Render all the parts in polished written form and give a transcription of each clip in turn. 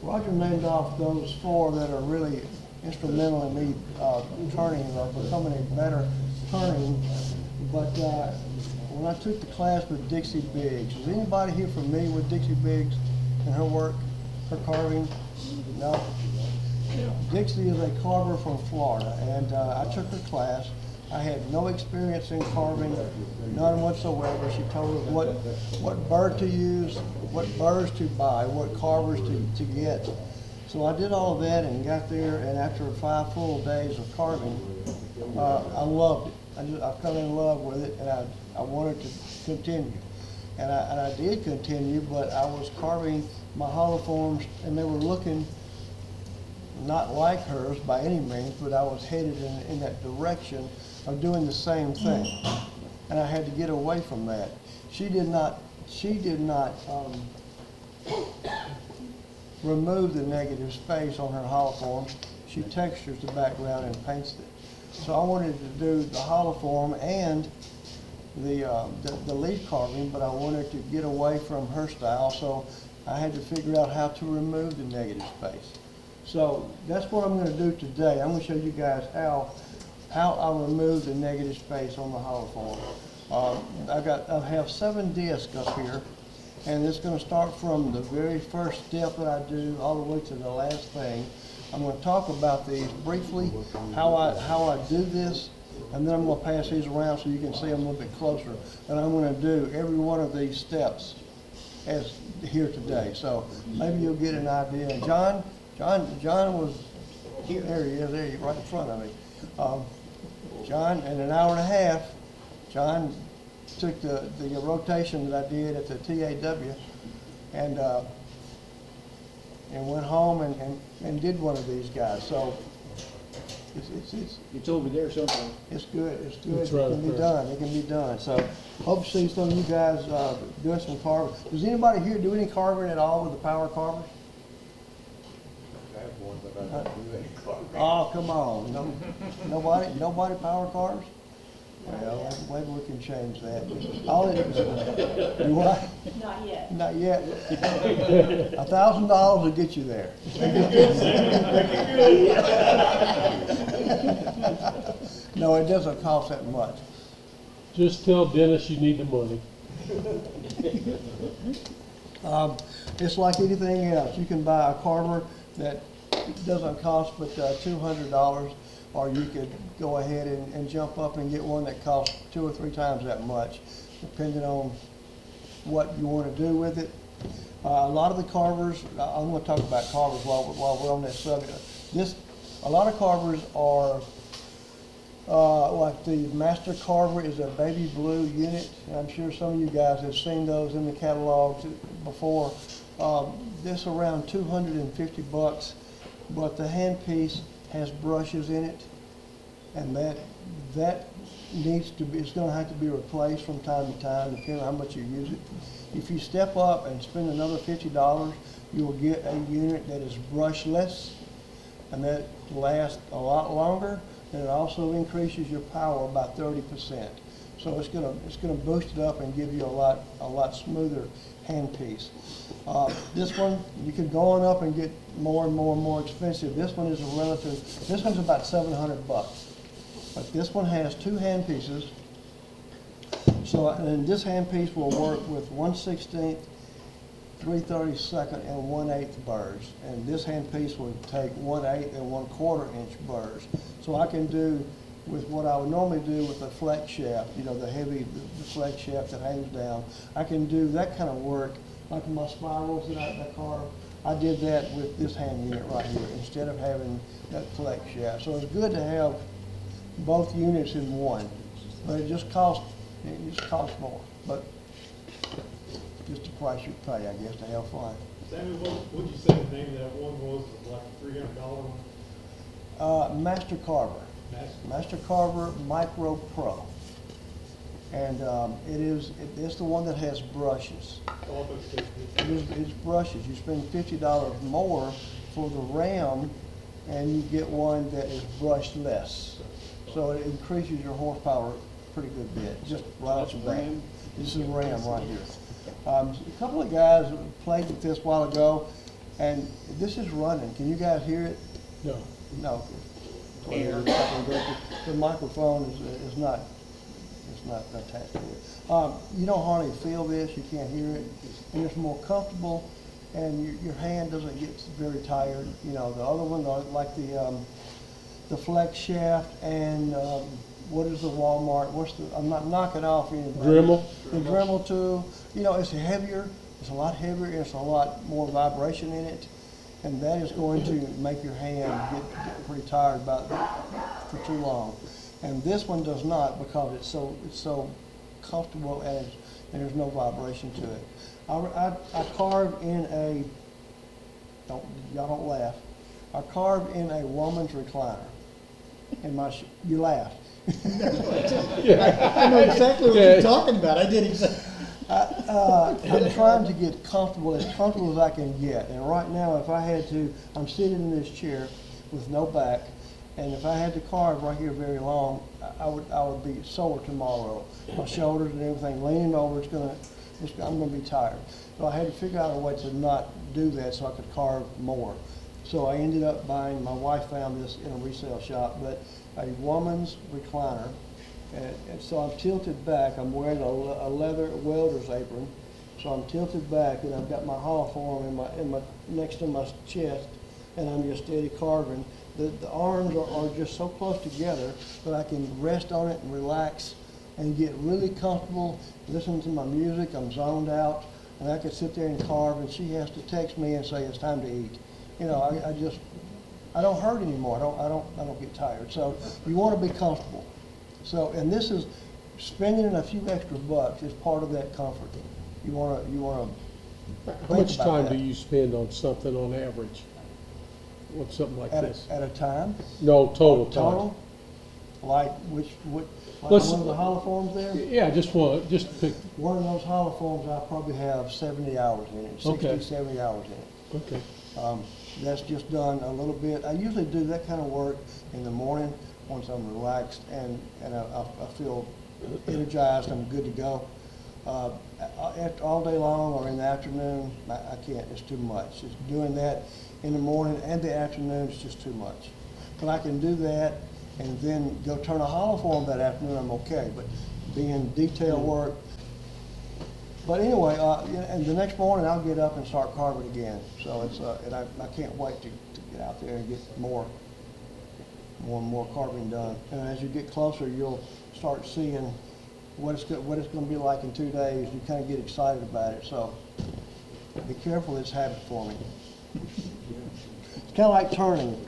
Roger named off those four that are really instrumental in me turning or becoming a better turning. But when I took the class with Dixie Biggs, is anybody here familiar with Dixie Biggs and her work, her carving? No? Dixie is a carver from Florida, and I took her class. I had no experience in carving, none whatsoever. She told us what bird to use, what birds to buy, what carvers to get. So I did all of that and got there, and after 5 full days of carving, I loved it. I fell in love with it, and I wanted to continue. And I did continue, but I was carving my hollow forms, and they were looking not like hers by any means, but I was headed in that direction of doing the same thing, and I had to get away from that. She did not remove the negative space on her hollow form. She textures the background and paints it. So I wanted to do the hollow form and the leaf carving, but I wanted to get away from her style, so I had to figure out how to remove the negative space. So that's what I'm going to do today. I'm going to show you guys how I remove the negative space on the hollow form. I have 7 discs up here, and it's going to start from the very first step that I do all the way to the last thing. I'm going to talk about these briefly, how I do this, and then I'm going to pass these around so you can see them a little bit closer. And I'm going to do every one of these steps as here today. So maybe you'll get an idea. And John was here. There he is. There he is, right in front of me. John, in an hour and a half, John took the rotation that I did at the TAW and went home and did one of these guys. So it's you told me there something. It's good. It's good. It can be done. It can be done. So hope to see some of you guys doing some carving. Does anybody here do any carving at all with the power carvers? I have one, but I don't do any carving. Oh, come on. No, nobody power carves? Well, maybe we can change that. All it is, you what? Not yet. Not yet. $1,000 will get you there. No, it doesn't cost that much. Just tell Dennis you need the money. It's like anything else. You can buy a carver that doesn't cost but $200, or you could go ahead and jump up and get one that costs 2 or 3 times that much, depending on what you want to do with it. A lot of the carvers, I'm going to talk about carvers while we're on that subject. A lot of carvers are like the Master Carver is a baby blue unit, and I'm sure some of you guys have seen those in the catalogs before. This around $250, but the handpiece has brushes in it, and that needs to be, it's going to have to be replaced from time to time, depending on how much you use it. If you step up and spend another $50, you will get a unit that is brushless, and that lasts a lot longer, and it also increases your power by 30%. So it's going to boost it up and give you a lot smoother handpiece. This one, you could go on up and get more and more expensive. This one is a relative, this one's about $700. But this one has 2 handpieces. So, and this handpiece will work with 1/16, 3/32, and 1/8 burrs. And this handpiece will take 1/8 and 1/4 inch burrs. So I can do with what I would normally do with a flex shaft, you know, the flex shaft that hangs down. I can do that kind of work, like my spirals that I carve. I did that with this hand unit right here, instead of having that flex shaft. So it's good to have both units in one, but it just costs more. But just the price you pay, I guess, to have fun. Sammy, what would you say the name of that one was? Like a $300 one? Master Carver. Master Carver Micro Pro. And it's the one that has brushes. It's brushes. You spend $50 more for the RAM, and you get one that is brushless. So it increases your horsepower a pretty good bit, just right off the bat. This is RAM right here. A couple of guys played with this a while ago, And this is running. Can you guys hear it? No. No. The microphone is not, it's not attached to it. You don't hardly feel this, you can't hear it, and it's more comfortable, and your hand doesn't get very tired. You know, the other one, like the flex shaft and, what is the Walmart, I'm not knocking off anybody. Dremel? The Dremel tool, you know, it's heavier, it's a lot heavier, it's a lot more vibration in it, and that is going to make your hand get pretty tired for too long. And this one does not, because it's so comfortable and there's no vibration to it. I carved in a, y'all don't laugh, I carved in a woman's recliner. In you laughed. I know exactly what you're talking about. I did exactly. I'm trying to get comfortable as I can get. And right now, if I had to, I'm sitting in this chair with no back, and if I had to carve right here very long, I would be sore tomorrow. My shoulders and everything, leaning over, I'm gonna be tired. So I had to figure out a way to not do that so I could carve more. So I ended up buying, my wife found this in a resale shop, but a woman's recliner. And so I'm tilted back. I'm wearing a leather welder's apron. So I'm tilted back, and I've got my hollow form next to my chest, and I'm just steady carving. The arms are just so close together that I can rest on it and relax and get really comfortable, listen to my music. I'm zoned out, and I can sit there and carve, and she has to text me and say it's time to eat. You know, I don't hurt anymore. I don't get tired. So you want to be comfortable. So, and this is spending a few extra bucks is part of that comfort. You want to. How much time do you spend on something on average? What's something like this? At a time? No, total time. Total? Like like Let's- one of the hollow forms there? Yeah, just pick. One of those hollow forms, I probably have 70 hours in it, 60, Okay. 70 hours in it. Okay. That's just done a little bit. I usually do that kind of work in the morning once I'm relaxed and I feel energized, I'm good to go. After all day long or in the afternoon, I can't, it's too much. Just doing that in the morning and the afternoon is just too much. But I can do that and then go turn a hollow form that afternoon, I'm okay. But being detail work. But anyway, and the next morning I'll get up and start carving again. So it's, and I can't wait to get out there and get more and more carving done. And as you get closer, you'll start seeing what it's going to be like in 2 days. You kind of get excited about it. So be careful, it's habit forming. It's kind of like turning.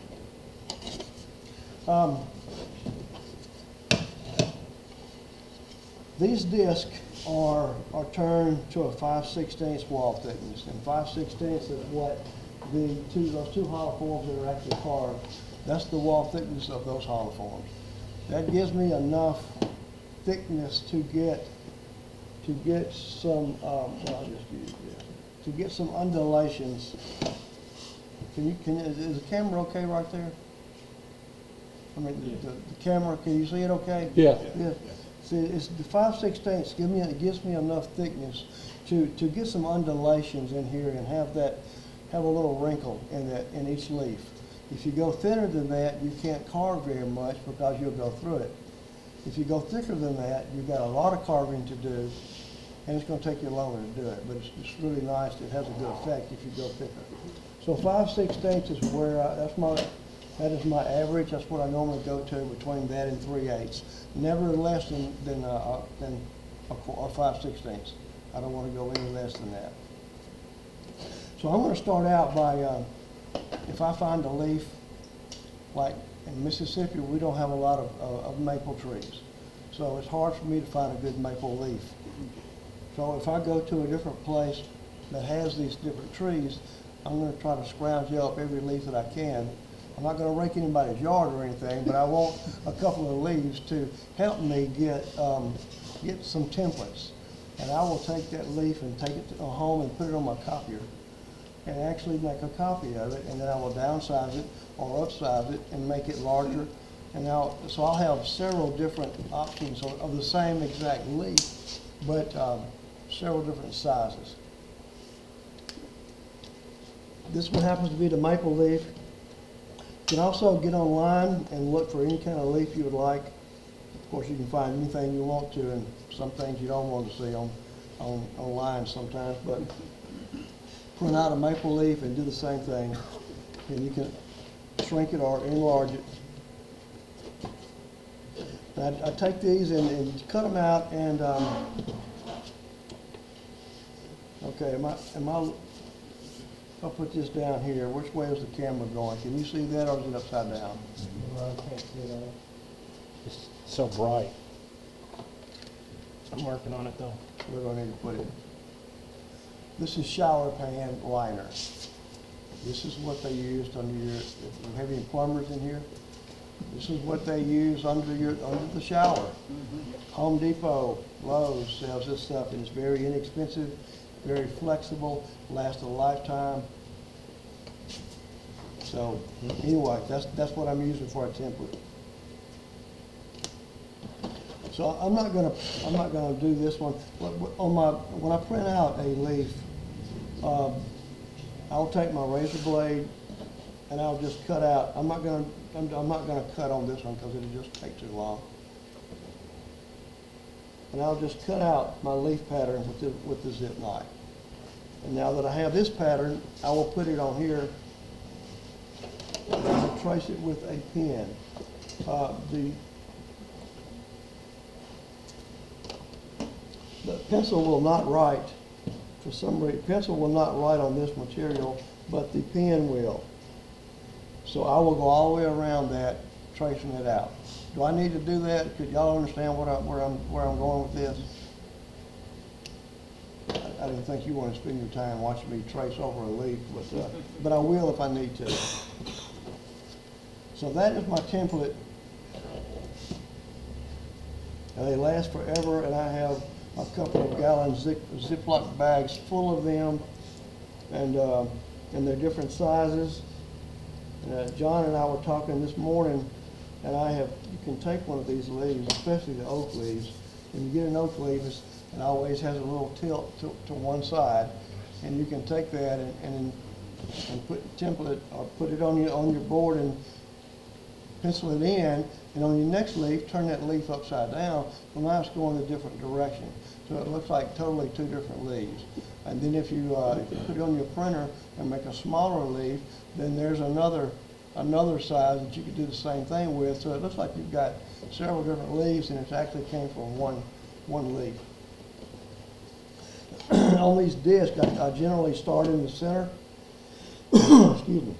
These discs are turned to a 5/16 wall thickness, and 5/16 is what those two hollow forms that are actually carved. That's the wall thickness of those hollow forms. That gives me enough thickness to get some. Well, I'll just use this to get some undulations. Is the camera okay right there? I mean, the camera. Can you see it okay? Yeah. Yeah. See, it's the 5/16 gives me enough thickness to get some undulations in here and have a little wrinkle in each leaf. If you go thinner than that, you can't carve very much because you'll go through it. If you go thicker than that, you've got a lot of carving to do, and it's going to take you longer to do it. But it's really nice. It has a good effect if you go thicker. So 5/16 is where that is my average. That's what I normally go to between that and 3/8. Never less than a 5/16. I don't want to go any less than that. So I'm going to start out by, if I find a leaf, like in Mississippi, we don't have a lot of maple trees. So it's hard for me to find a good maple leaf. So if I go to a different place that has these different trees, I'm going to try to scrounge up every leaf that I can. I'm not going to rake anybody's yard or anything, but I want a couple of leaves to help me get some templates. And I will take that leaf and take it home and put it on my copier and actually make a copy of it, and then I will downsize it or upsize it and make it larger. And so I'll have several different options of the same exact leaf, but several different sizes. This one happens to be the maple leaf. You can also get online and look for any kind of leaf you would like. Of course, you can find anything you want to, and some things you don't want to see online sometimes, but print out a maple leaf and do the same thing. And you can shrink it or enlarge it. I take these and cut them out and, okay, I'll put this down here. Which way is the camera going? Can you see that or is it upside down? Well, I can't see that. It's so bright. I'm working on it though. Where do I need to put it? This is shower pan liner. This is what they used under your, if you have any plumbers in here, this is what they use under the shower. Home Depot, Lowe's sells this stuff, and it's very inexpensive, very flexible, lasts a lifetime. So anyway, that's what I'm using for a template. So I'm not gonna do this one. When I print out a leaf, I'll take my razor blade and I'll just cut out. I'm not gonna cut on this one because it'll just take too long. And I'll just cut out my leaf pattern with the zip knife. And now that I have this pattern, I will put it on here and I'll trace it with a pen. The pencil will not write, for some reason, pencil will not write on this material, but the pen will. So I will go all the way around that, tracing it out. Do I need to do that? Could y'all understand where I'm going with this? I didn't think you wanted to spend your time watching me trace over a leaf, but I will if I need to. So that is my template. And they last forever, and I have a couple of gallon Ziploc bags full of them, and they're different sizes. John and I were talking this morning, and you can take one of these leaves, especially the oak leaves. When you get an oak leaf, it always has a little tilt to one side, and you can take that and put template or put it on your board and pencil it in, and on your next leaf, turn that leaf upside down. Well, now it's going a different direction. So it looks like totally two different leaves. And then if you put it on your printer and make a smaller leaf, then there's another size that you could do the same thing with. So it looks like you've got several different leaves, and it actually came from one leaf. On these discs, I generally start in the center. Excuse me.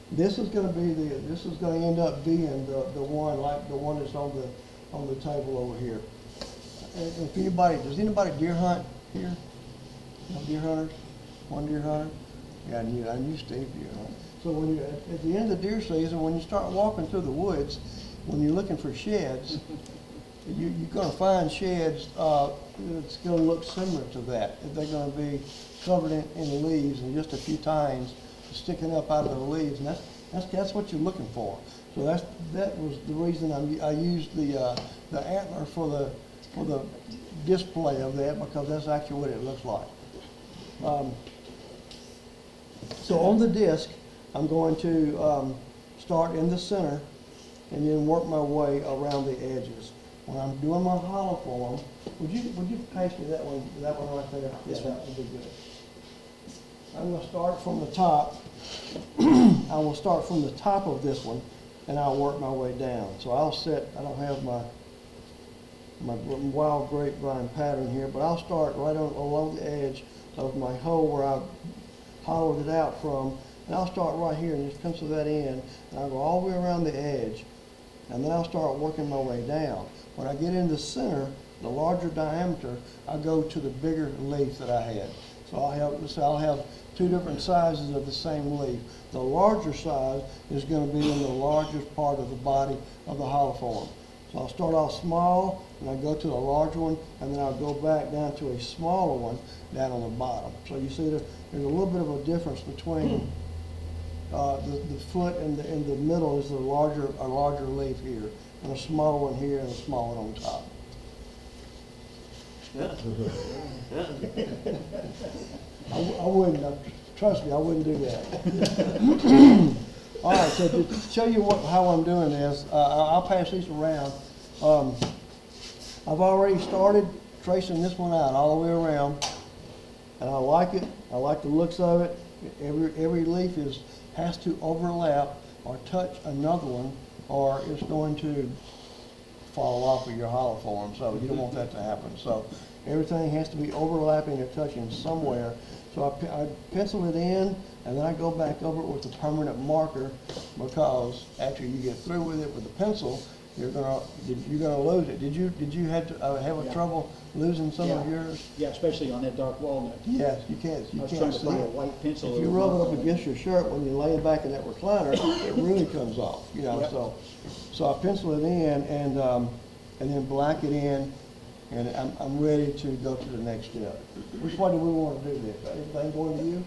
This is going to end up being the one, like the one that's on the table over here. And if does anybody deer hunt here? No deer hunters? One deer hunter? Yeah, I knew Steve deer hunt. So when you at the end of the deer season, when you start walking through the woods, when you're looking for sheds, you're going to find sheds that's going to look similar to that. They're going to be covered in leaves and just a few tines sticking up out of the leaves, and that's what you're looking for. So that was the reason I used the antler for the display of that, because that's actually what it looks like. So on the disc, I'm going to start in the center and then work my way around the edges. When I'm doing my hollow form, would you paste me that one right there? Yes, that would be good. I'm going to start from the top. I will start from the top of this one, and I'll work my way down. So I don't have my wild grapevine pattern here, but I'll start right along the edge of my hole where I hollowed it out from, and I'll start right here and just pencil that in, and I'll go all the way around the edge, and then I'll start working my way down. When I get in the center, the larger diameter, I go to the bigger leaf that I had. So I'll have two different sizes of the same leaf. The larger size is going to be in the largest part of the body of the hollow form. So I'll start off small, and I'll go to the larger one, and then I'll go back down to a smaller one down on the bottom. So you see there's a little bit of a difference between the foot and the middle is a larger leaf here, and a smaller one here, and a smaller one on top. I wouldn't. Trust me, I wouldn't do that. All right, so to show you how I'm doing this, I'll pass these around. I've already started tracing this one out all the way around, and I like it. I like the looks of it. Every leaf has to overlap or touch another one, or it's going to fall off of your hollow form. So you don't want that to happen. So everything has to be overlapping or touching somewhere. So I pencil it in, and then I go back over it with a permanent marker, because after you get through with it with the pencil, you're gonna lose it. Did you have to have Yeah. trouble losing some of Yeah. yours? Yeah, especially on that dark walnut. Yes, you can't. I You was can't trying to see find a it. white pencil. If you rub it up against your shirt when you lay it back in that recliner, it really comes off. Yep. So I pencil it in and then black it in, and I'm ready to go to the next step. Which way do we want to do this? Everything going to you?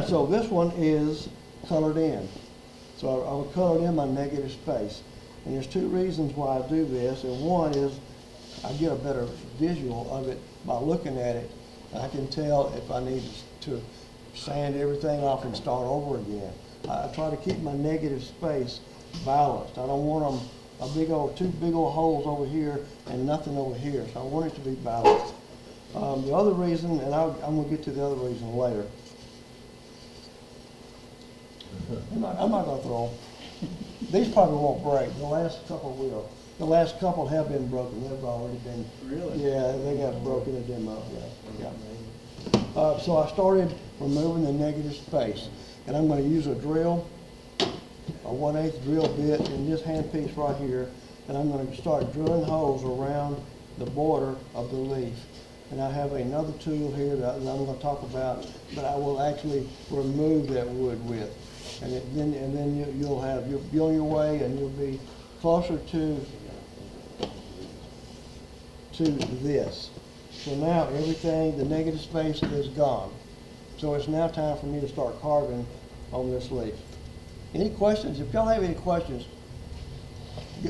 So this one is colored in. So I'll color in my negative space. And there's two reasons why I do this. And one is I get a better visual of it by looking at it. I can tell if I need to sand everything off and start over again. I try to keep my negative space balanced. I don't want them two big old holes over here and nothing over here. So I want it to be balanced. The other reason, and I'm going to get to the other reason later. I'm not going to throw them. These probably won't break. The last couple will. The last couple have been broken. They've already been. Really? Yeah, they got broken in demo. Yeah. So I started removing the negative space, and I'm going to use a drill, a 1/8 drill bit in this handpiece right here, and I'm going to start drilling holes around the border of the leaf. And I have another tool here that I'm going to talk about, but I will actually remove that wood with. And then you'll be on your way, and you'll be closer to this. So now everything, the negative space is gone. So it's now time for me to start carving on this leaf. Any questions? If y'all have any questions,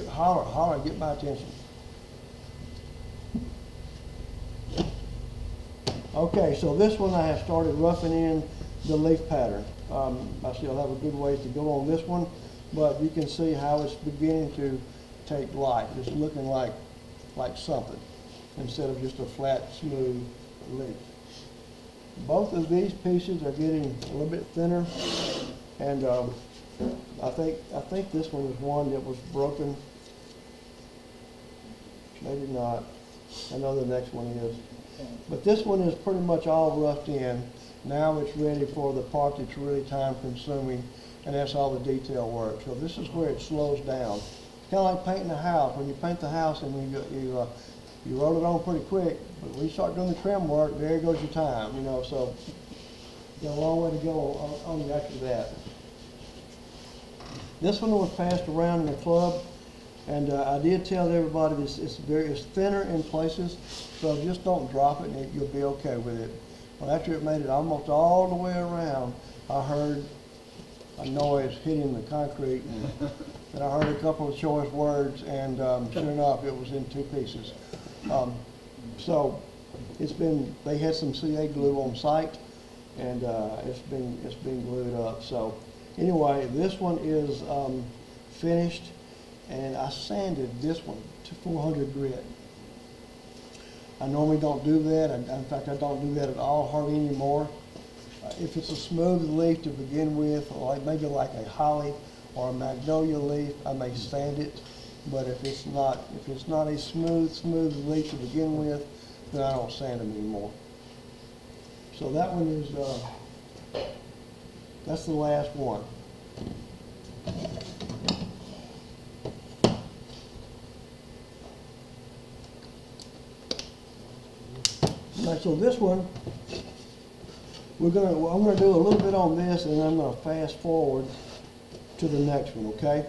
holler, get my attention. Okay, so this one I have started roughing in the leaf pattern. I still have a good ways to go on this one, but you can see how it's beginning to take life. It's looking like something instead of just a flat, smooth leaf. Both of these pieces are getting a little bit thinner, and I think this one is one that was broken. Maybe not. I know the next one is. But this one is pretty much all roughed in. Now it's ready for the part that's really time consuming, and that's all the detail work. So this is where it slows down. It's kind of like painting a house. When you paint the house and you roll it on pretty quick, but when you start doing the trim work, there goes your time, so you got a long way to go on after that. This one was passed around in the club, and I did tell everybody this it's thinner in places, so just don't drop it and you'll be okay with it. But after it made it almost all the way around, I heard a noise hitting the concrete, and I heard a couple of choice words, and sure enough, it was in two pieces. So they had some CA glue on site, and it's been glued up. So anyway, this one is finished, and I sanded this one to 400 grit. I normally don't do that. In fact, I don't do that at all, hardly anymore. If it's a smooth leaf to begin with, or maybe like a holly or a magnolia leaf, I may sand it. But if it's not a smooth leaf to begin with, then I don't sand them anymore. So that one is that's the last one. All right, so this one, I'm gonna do a little bit on this, and I'm gonna fast forward to the next one, okay?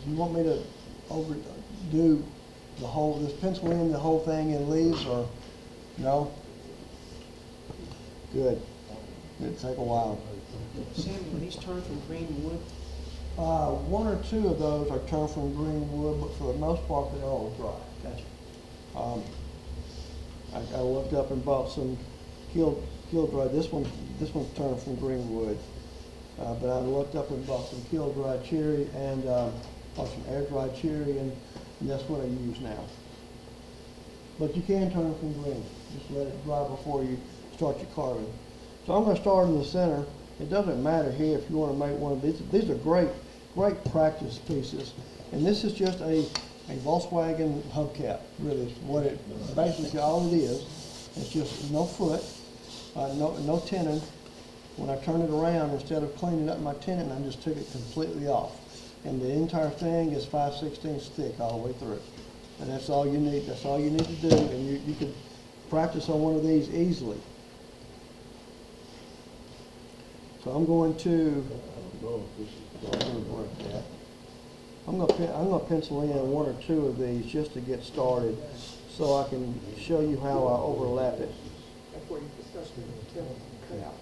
You want me to overdo this pencil in the whole thing in leaves, or no? Good. It'll take a while. Sammy, when these turn from green wood, One or two of those are turned from green wood, but for the most part, they're all dry. Gotcha. I looked up and bought some killed dry. This one's turned from green wood. But I looked up and bought some killed dried cherry and bought some air dried cherry, and that's what I use now. But you can turn it from green. Just let it dry before you start your carving. So I'm going to start in the center. It doesn't matter here if you want to make one of these. These are great practice pieces. And this is just a Volkswagen hubcap, really is what it, basically all it is. It's just no foot, no tenon. When I turn it around, instead of cleaning up my tenon, I just took it completely off. And the entire thing is 5/16 thick all the way through. And that's all you need. That's all you need to do. And you can practice on one of these easily. So I'm going to, I'm going to pencil in one or two of these just to get started so I can show you how I overlap it. That's where you discussed it, cut out.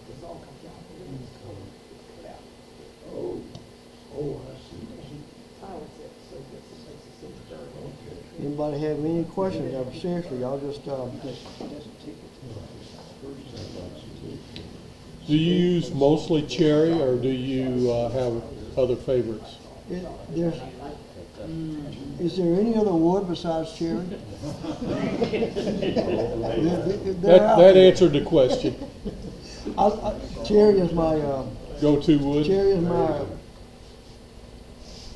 This all comes out. Cut out. Oh, I see. Tile it, so it makes it seem dirty. Anybody have any questions? Seriously, y'all just, Do you use mostly cherry, or do you have other favorites? is there any other wood besides cherry? That answered the question. Cherry is my, Go-to wood?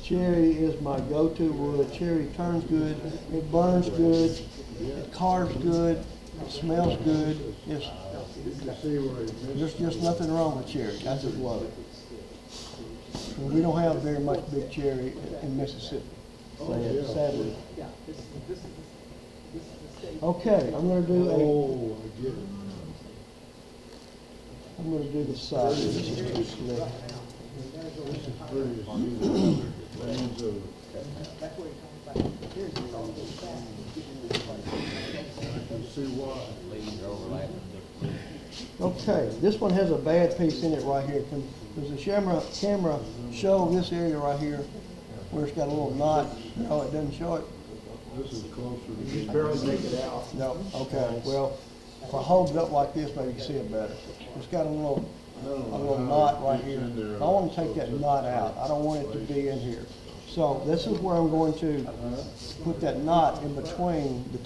cherry is my go-to wood. Cherry turns good, it burns good, it carves good, it smells good. There's just nothing wrong with cherry. I just love it. And we don't have very much big cherry in Mississippi, sadly. Okay, I'm going to do Oh, I get it. I'm going to do the side. This is too slick. This is pretty as you lands over. That's where it comes back. Here's the all goes back. I can see why. Okay, this one has a bad piece in it right here. Does the camera show this area right here where it's got a little knot? No, it doesn't show it. This is closer to me. Barely make it out. No, okay, well, if I hold it up like this, maybe you can see it better. It's got a little knot right here. I want to take that knot out. I don't want it to be in here. So this is where I'm going to put that knot in between the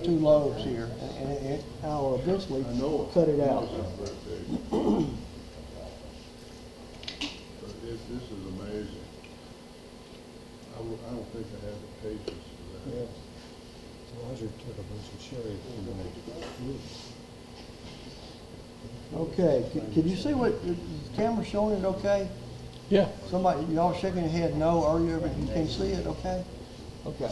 two lobes here, and I'll eventually cut it out. But this is amazing. I don't think I have the patience for that. Roger took a bunch of cherry Okay, can you see what, the camera showing it okay? Yeah. Somebody, y'all shaking your head no earlier, but you can see it, okay? Okay.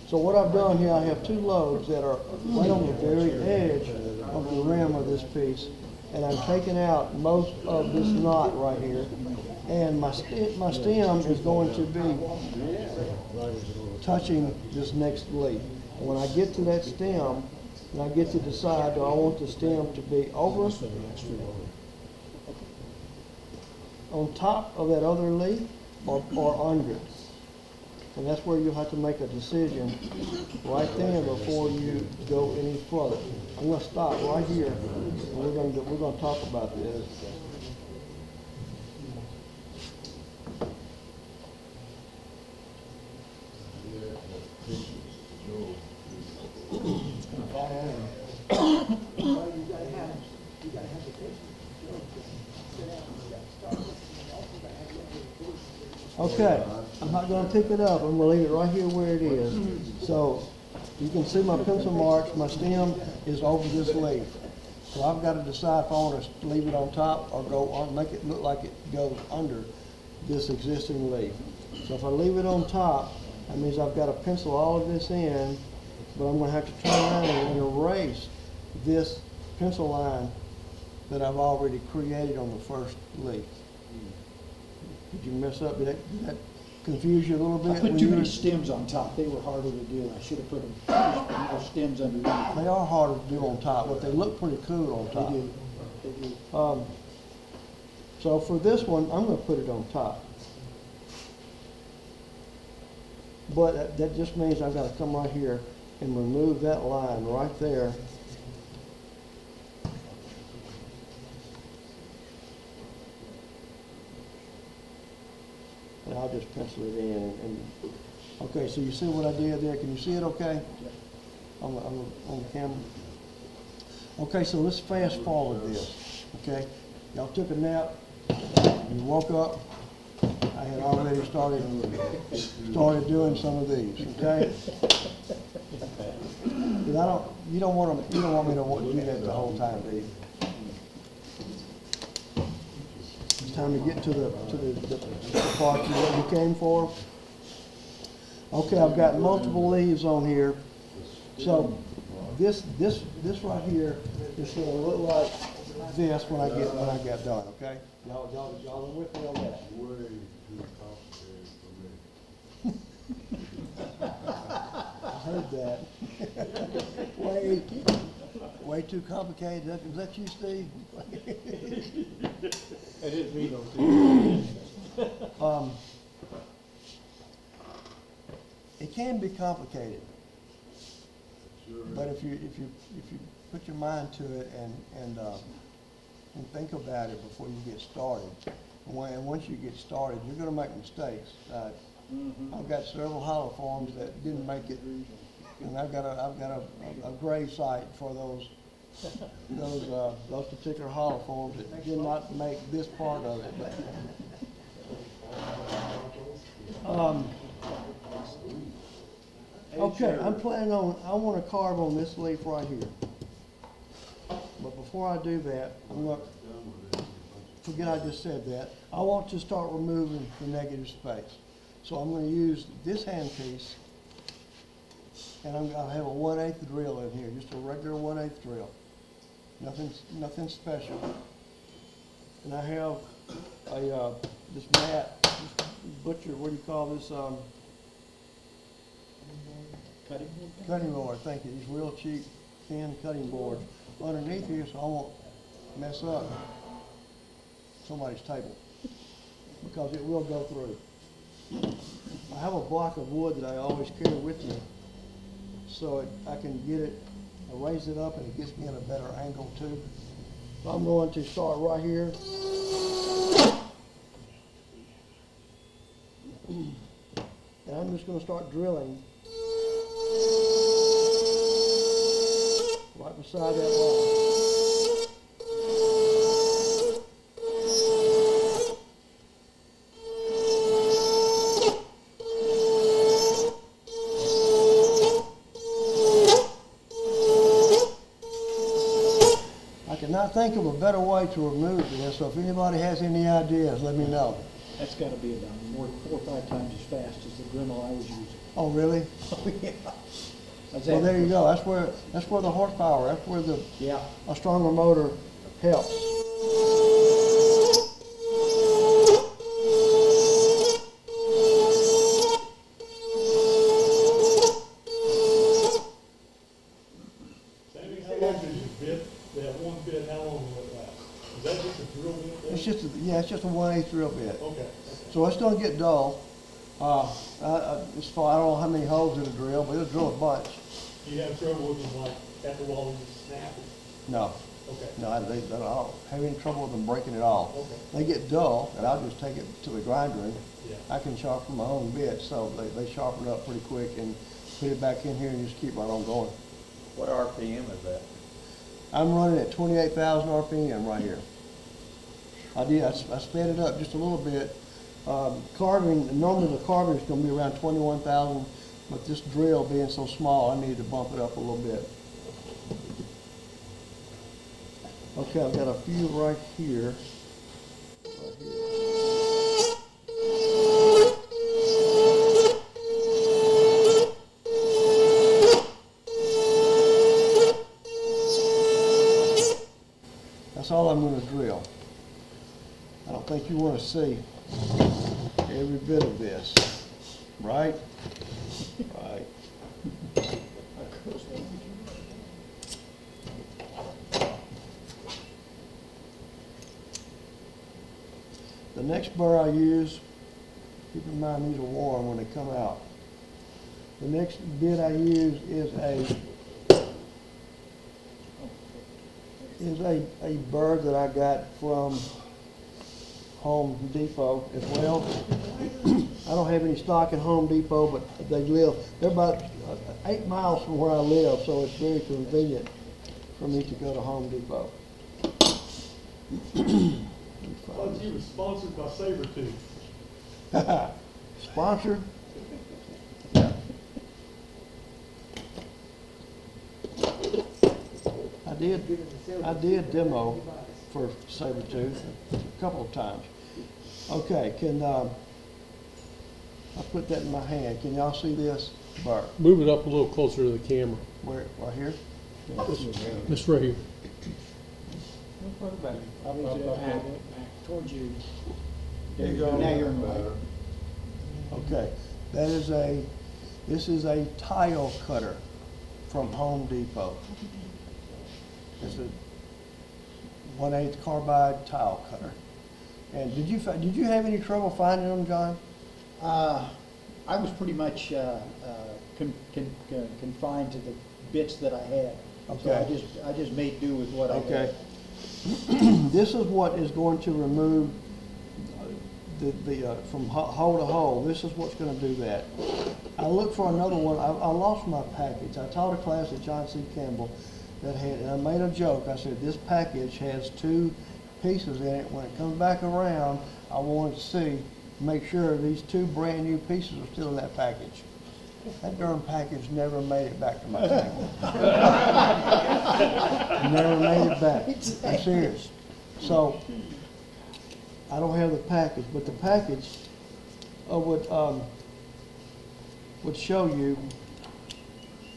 So what I've done here, I have two lobes that are right on the very edge of the rim of this piece, and I'm taking out most of this knot right here, and my stem is going to be touching this next leaf. And when I get to that stem, and I get to decide, do I want the stem to be over on top of that other leaf or under it? And that's where you'll have to make a decision right then before you go any further. I'm going to stop right here, and we're going to talk about this. Okay, I'm not going to pick it up. I'm going to leave it right here where it is. So you can see my pencil marks. My stem is over this leaf. So I've got to decide if I want to leave it on top or go on, make it look like it goes under this existing leaf. So if I leave it on top, that means I've got to pencil all of this in, but I'm going to have to turn around and erase this pencil line that I've already created on the first leaf. Did you mess up? Did that confuse you a little bit? I put too many stems on top. They were harder to do. I should have put more stems underneath. They are harder to do on top, but they look pretty cool on top. They do. They do. So for this one, I'm gonna put it on top. But that just means I've gotta come right here and remove that line right there. And I'll just pencil it in and okay, so you see what I did there? Can you see it okay? On the camera? Okay, so let's fast forward this, okay? Y'all took a nap, you woke up, I had already started doing some of these, okay? 'Cause you don't want me to do that the whole time, do you? It's time to get to the part that you came for. Okay, I've got multiple leaves on here. So this right here is gonna look like this when I get done, okay? Y'all are with me on that? Way too complicated for me. I heard that. Way too complicated. Is that you, Steve? I didn't read them. It can be complicated, Sure. but if you put your mind to it and think about it before you get started, and once you get started, you're going to make mistakes. I've got several hollow forms that didn't make it, and I've got a grave site for those particular hollow forms that did not make this part of it. Okay, I want to carve on this leaf right here. But before I do that, forget I just said that. I want to start removing the negative space. So I'm going to use this handpiece, and I'll have a 1/8 drill in here, just a regular 1/8 drill. Nothing special. And I have this mat, this butcher, what do you call this? Cutting board? Cutting board, thank you. These real cheap, thin cutting boards underneath here, so I won't mess up somebody's table, because it will go through. I have a block of wood that I always carry with me, so I can get it, I raise it up, and it gets me in a better angle too. So I'm going to start right here. And I'm just going to start drilling right beside that line. I cannot think of a better way to remove this, so if anybody has any ideas, let me know. That's gotta be about 4 or 5 times as fast as the Dremel I was using. Oh, really? Oh, yeah. Well, there you go. That's where the horsepower, that's where Yeah. a stronger motor helps. Sammy, how long does your bit, that one bit, how long will it last? Is that just a drill bit there? It's just a 1/8 drill bit. Okay. So it's gonna get dull. It's far, I don't know how many holes it'll drill, but it'll drill a bunch. Do you have trouble with them, like, after a while, you just snap it? No, Okay. no, I don't have any trouble with them breaking it off. Okay. They get dull, and I'll just take it to the grinder, and Yeah. I can sharpen my own bit, so they sharpen up pretty quick, and put it back in here and just keep right on going. What RPM is that? I'm running at 28,000 RPM right here. I sped it up just a little bit. Carving, normally the carving is going to be around 21,000, but this drill being so small, I needed to bump it up a little bit. Okay, I've got a few right here. Right here. That's all I'm going to drill. I don't think you want to see every bit of this, right? Right. The next burr I use, keep in mind these are warm when they come out. The next bit I use is a burr that I got from Home Depot as well. I don't have any stock in Home Depot, but they're about 8 miles from where I live, so it's very convenient for me to go to Home Depot. Thought you was sponsored by Sabretooth. Sponsored? I did demo for Sabretooth a couple of times. Okay, I put that in my hand. Can y'all see this burr? Move it up a little closer to the camera. Where, right here? This right here. Probably back towards you. There you go. Now you're in the light. Okay, this is a tile cutter from Home Depot. It's a 1/8 carbide tile cutter. And did you have any trouble finding them, John? I was pretty much confined to the bits that I had. So Okay. I just made do with what I had. Okay. This is what is going to remove from hole to hole. This is what's going to do that. I looked for another one. I lost my package. I taught a class at John C. Campbell that had, and I made a joke. I said, this package has 2 pieces in it. When it comes back around, I wanted to make sure these 2 brand new pieces are still in that package. That darn package never made it back to my table. Never made it back. I'm serious. So, I don't have the package, but the package would show you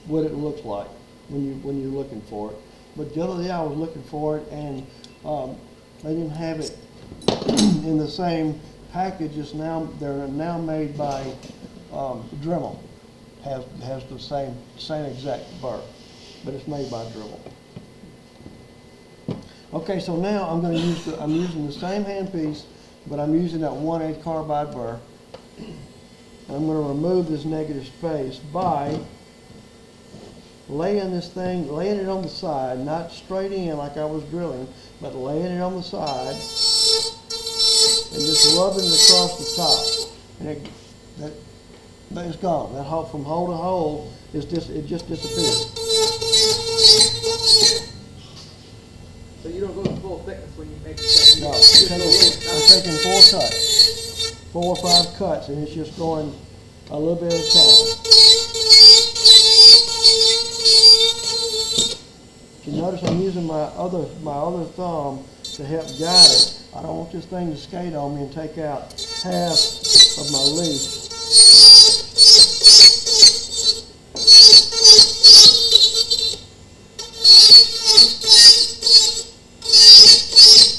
what it looks like when you're looking for it. But the other day I was looking for it, and they didn't have it in the same package. They're now made by Dremel. Has the same exact burr, but it's made by Dremel. Okay, so now I'm using the same handpiece, but I'm using that 1/8 carbide burr. And I'm going to remove this negative space by laying it on the side, not straight in like I was drilling, but laying it on the side and just rubbing it across the top. And it's gone. That hole, from hole to hole, it just disappears. So you don't go to full thickness when you make the cut? No, I'm taking 4 cuts, 4 or 5 cuts, and it's just going a little bit at a time. You notice I'm using my other thumb to help guide it. I don't want this thing to skate on me and take out half of my leaf.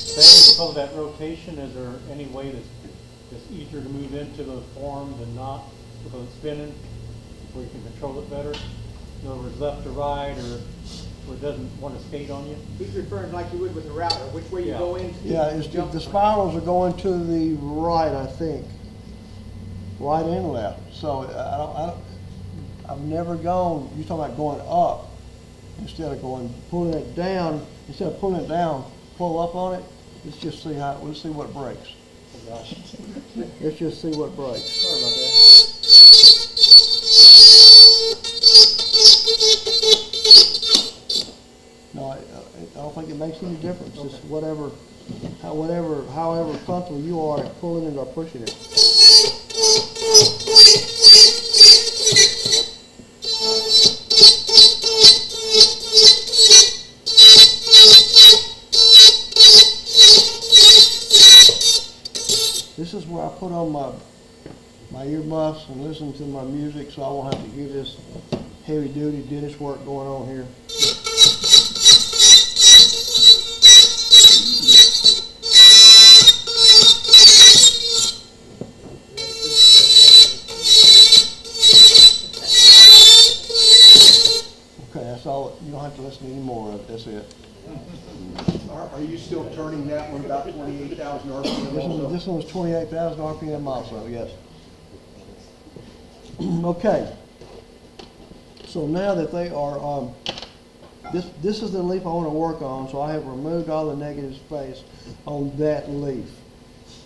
Because of that rotation, is there any way that's easier to move into the form than not because it's spinning, where you can control it better? In other words, left to right, or where it doesn't want to skate on you? He's referring like you would with a router, which way you go in. Yeah, the spirals are going to the right, I think, right and left. So I've never gone. You're talking about going up instead of pulling it down. Instead of pulling it down, pull up on it. Let's just see let's see what breaks. Oh, gosh. Let's just see what breaks. Sorry about that. No, I don't think it makes any difference. Okay. It's however comfortable you are at pulling it or pushing it. This is where I put on my earmuffs and listen to my music, so I won't have to hear this heavy-duty dentist work going on here. Okay, that's all. You don't have to listen to any more of it. That's it. Are you still turning that one about 28,000 RPM also? This one was 28,000 RPM also, yes. Okay. So now that they are, this is the leaf I want to work on, so I have removed all the negative space on that leaf.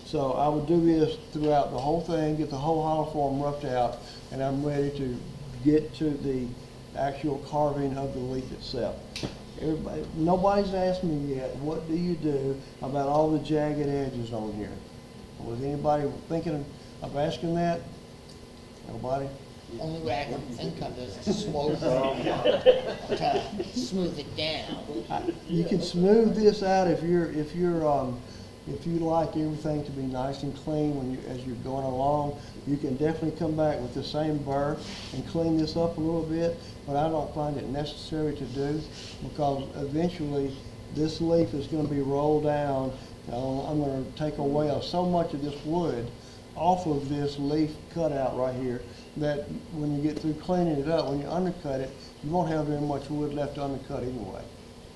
So I would do this throughout the whole thing, get the whole hollow form roughed out, and I'm ready to get to the actual carving of the leaf itself. Nobody's asked me yet, what do you do about all the jagged edges on here? Was anybody thinking of asking that? Nobody? Only way I can think of is to slow to smooth it down. You can smooth this out if you like everything to be nice and clean as you're going along. You can definitely come back with the same burr and clean this up a little bit, but I don't find it necessary to do, because eventually this leaf is going to be rolled down. I'm going to take away so much of this wood off of this leaf cutout right here that when you get through cleaning it up, when you undercut it, you won't have very much wood left to undercut anyway.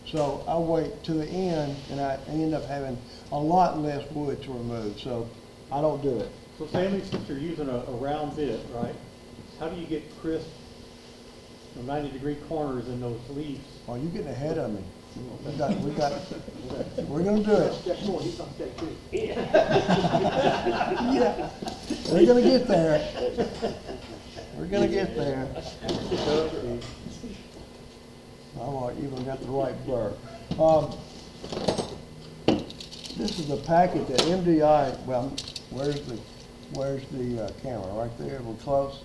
So I wait to the end, and I end up having a lot less wood to remove, so I don't do it. So Sammy, since you're using a round bit, right, how do you get crisp 90-degree corners in those leaves? Well, you're getting ahead of me. We're gonna do it. Step four, he's on step two. Yeah, we're gonna get there. We're gonna get there. I even got the right burr. This is a packet that MDI, well, where's the camera? Right there, we're close.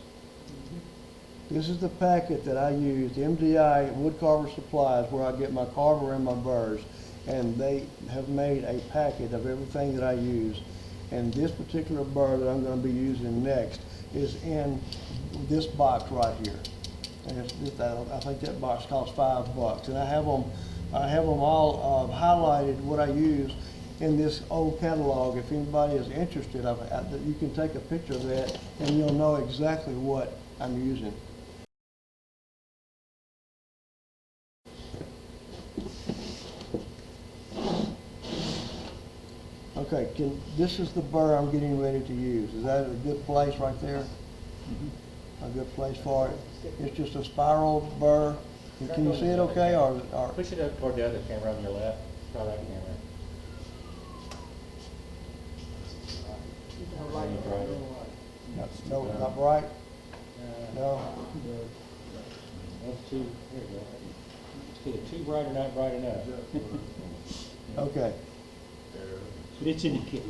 This is the packet that I use, MDI Wood Carver Supplies, where I get my carver and my burrs. And they have made a packet of everything that I use. And this particular burr that I'm going to be using next is in this box right here. And I think that box costs $5. And I have them all highlighted what I use in this old catalog. If anybody is interested, you can take a picture of that and you'll know exactly what I'm using. Okay, this is the burr I'm getting ready to use. Is that a good place right there? A good place for it? It's just a spiral burr. Can you see it okay? Or push it up toward the other camera on your left. Try that camera. no, not bright? No? That's too, here we go. It's either too bright or not bright enough. Okay. But it's in the kit.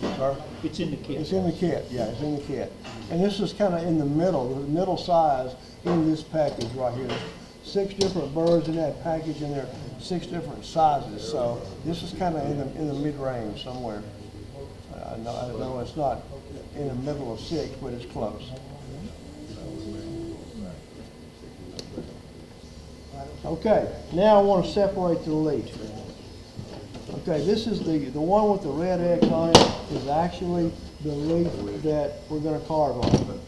Sir? It's in the kit. It's in the kit, yeah, it's in the kit. And this is kind of in the middle size in this package right here. There's 6 different burrs in that package, and they're 6 different sizes. So this is kind of in the mid-range somewhere. I know it's not in the middle of 6, but it's close. Okay, now I want to separate the leaf. Okay, this is the one with the red X on it is actually the leaf that we're going to carve on.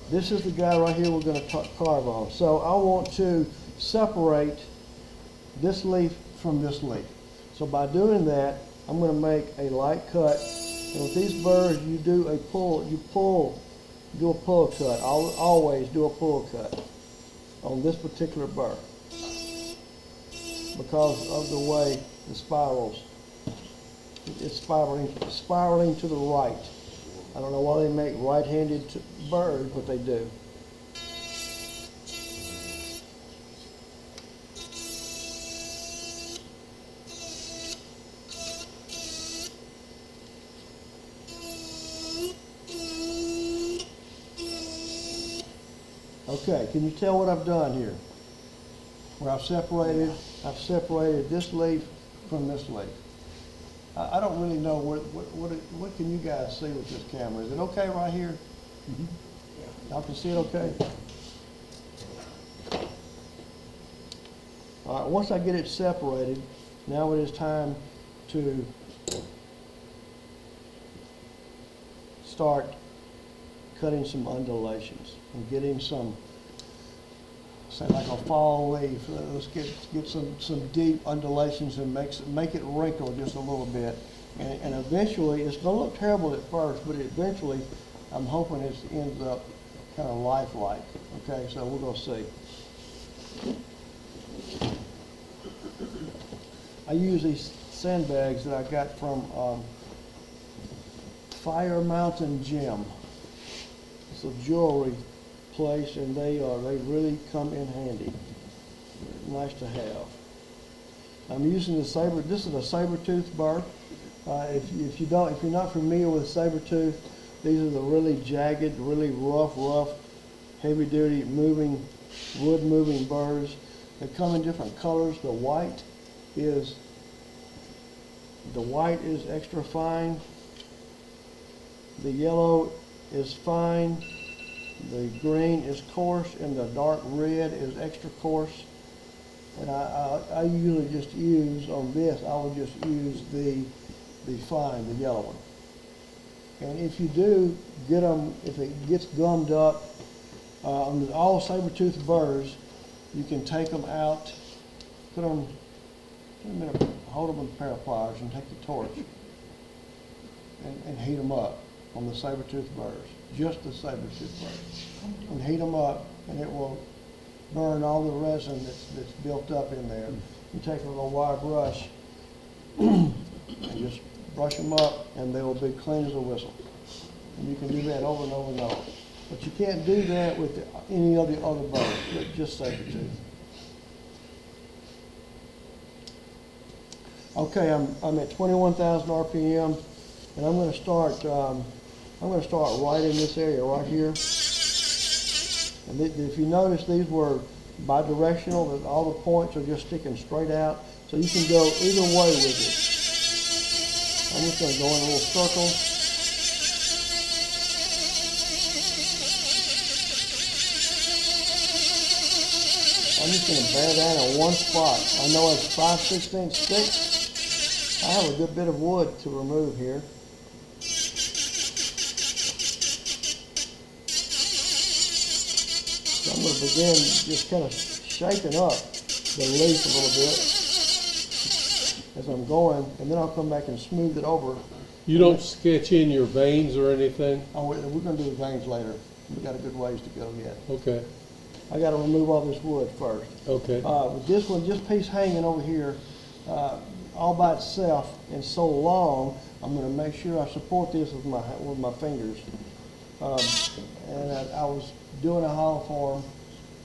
This is the guy right here we're going to carve on. So I want to separate this leaf from this leaf. So by doing that, I'm going to make a light cut. And with these burrs, you do a pull cut. Always do a pull cut on this particular burr because of the way the spirals. It's spiraling to the right. I don't know why they make right-handed burrs, but they do. Okay, can you tell what I've done here? Where I've separated this leaf from this leaf. I don't really know what can you guys see with this camera. Is it okay right here? Y'all can see it okay? All right, once I get it separated, now it is time to start cutting some undulations and getting some, say like a fall leaf. Let's get some deep undulations and make it wrinkle just a little bit. And eventually, it's going to look terrible at first, but eventually, I'm hoping it ends up kind of lifelike. Okay, so we're going to see. I use these sandbags that I got from Fire Mountain Gem. It's a jewelry place, and they really come in handy. They're nice to have. I'm using the saber. This is a saber-tooth bird. If you're not familiar with saber-tooth, these are the really jagged, really rough, heavy-duty wood-moving birds. They come in different colors. The white is extra fine. The yellow is fine. The green is coarse, and the dark red is extra coarse. And I usually just use on this. I would just use the fine, the yellow one. And if you do get them, if it gets gummed up, on all saber-toothed birds, you can take them out, hold them with a pair of pliers and take the torch and heat them up on the saber-toothed birds, just the saber-toothed birds. And heat them up, and it will burn all the resin that's built up in there. You take a little wire brush and just brush them up, and they will be clean as a whistle. And you can do that over and over and over. But you can't do that with any of the other birds, just saber-tooth. Okay, I'm at 21,000 RPM, and I'm going to start right in this area right here. And if you notice, these were bidirectional, that all the points are just sticking straight out, so you can go either way with it. I'm just going to go in a little circle. I'm just going to bear down in one spot. I know it's 5/16 sticks. I have a good bit of wood to remove here. So I'm going to begin just kind of shaping up the leaf a little bit as I'm going, and then I'll come back and smooth it over. You don't sketch in your veins or anything? Oh, we're going to do the veins later. We've got a good ways to go yet. Okay, I got to remove all this wood first. okay. With this one, this piece hanging over here, all by itself and so long, I'm going to make sure I support this with my fingers. And I was doing a hollow form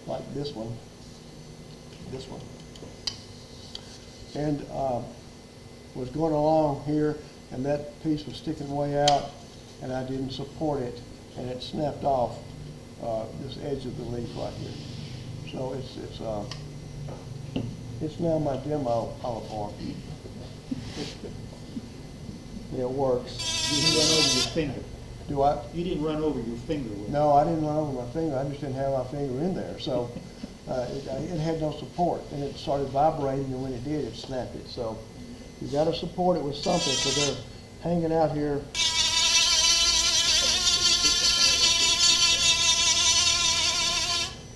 like this one, and was going along here, and that piece was sticking way out, and I didn't support it, and it snapped off this edge of the leaf right here. So it's now my demo hollow form. It works. You didn't run over your finger. Do I? You didn't run over your finger with it. No, I didn't run over my finger. I just didn't have my finger in there. So it had no support, and it started vibrating, and when it did, it snapped it. So you got to support it with something. So they're hanging out here.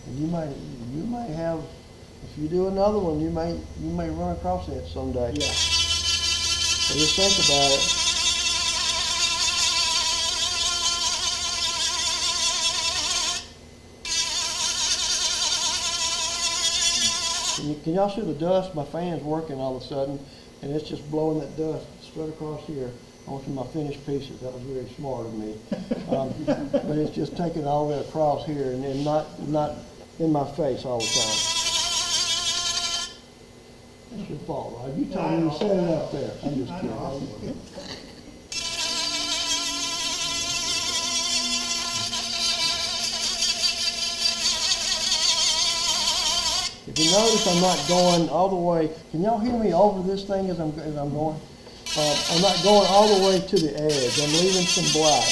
And you might have, if you do another one, you may run across that someday. Yeah. So just think about it. Can y'all see the dust? My fan's working all of a sudden, and it's just blowing that dust straight across here onto my finished pieces. That was very smart of me. But it's just taking all the way across here and not in my face all the time. That's your fault, Rod. You told me to set it up there. I'm just kidding. If you notice, I'm not going all the way. Can y'all hear me over this thing as I'm going? I'm not going all the way to the edge. I'm leaving some black.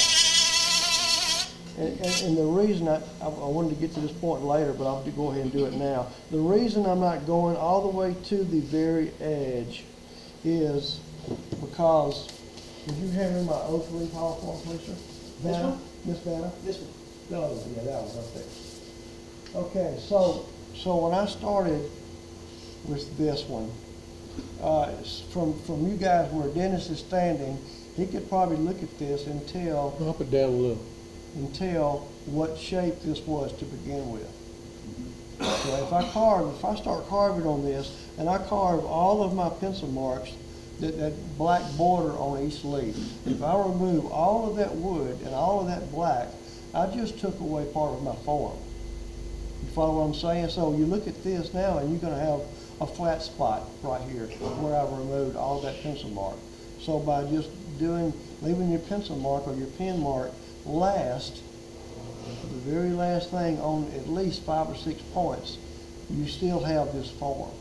And the reason I wanted to get to this point later, but I'll go ahead and do it now. The reason I'm not going all the way to the very edge is because, would you hand me my oak leaf hollow form, please, sir? Vanna? Miss Vanna? This one. No, yeah, that was up there. Okay, so when I started with this one, from you guys where Dennis is standing, he could probably look at this and tell Drop it down a little. what shape this was to begin with. So if I start carving on this, and I carve all of my pencil marks, that black border on each leaf, if I remove all of that wood and all of that black, I just took away part of my form. You follow what I'm saying? So you look at this now, and you're going to have a flat spot right here where I've removed all that pencil mark. So by just leaving your pencil mark or your pen mark last, the very last thing on at least 5 or 6 points, you still have this form.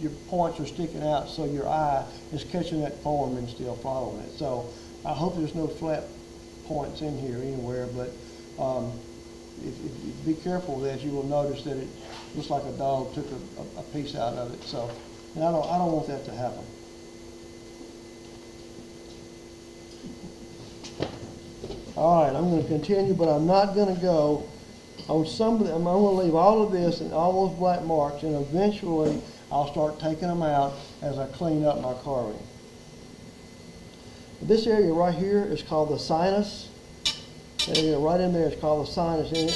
Your points are sticking out, so your eye is catching that form and still following it. So I hope there's no flat points in here anywhere, but if be careful with that, you will notice that it looks like a dog took a piece out of it. So, and I don't want that to happen. All right, I'm going to continue, but I'm not going to go on some of them. I'm going to leave all of this and all those black marks, and eventually I'll start taking them out as I clean up my carving. This area right here is called the sinus. That area right in there is called the sinus. And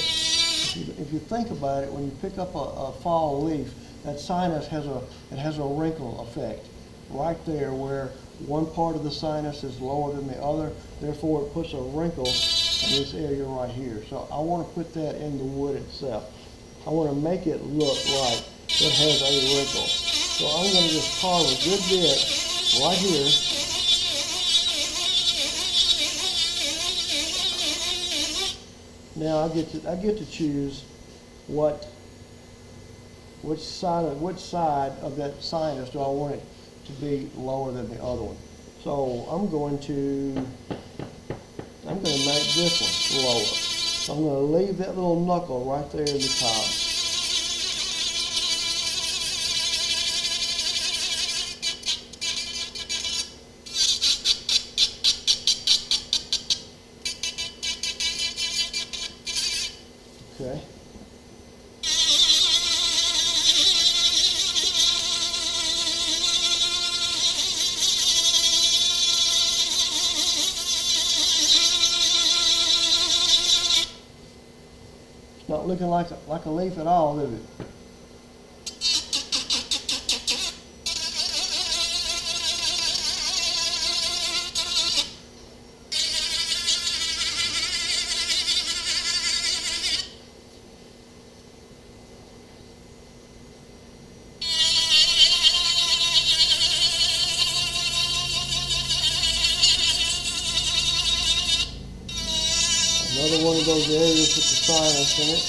if you think about it, when you pick up a fall leaf, that sinus has a wrinkle effect right there where one part of the sinus is lower than the other. Therefore, it puts a wrinkle in this area right here. So I want to put that in the wood itself. I want to make it look like it has a wrinkle. So I'm going to just carve a good bit right here. Now I get to choose which side of that sinus do I want it to be lower than the other one. So I'm going to make this one lower. So I'm going to leave that little knuckle right there in the top. Okay. It's not looking like a leaf at all, is it? Another one of those areas with the sinus in it.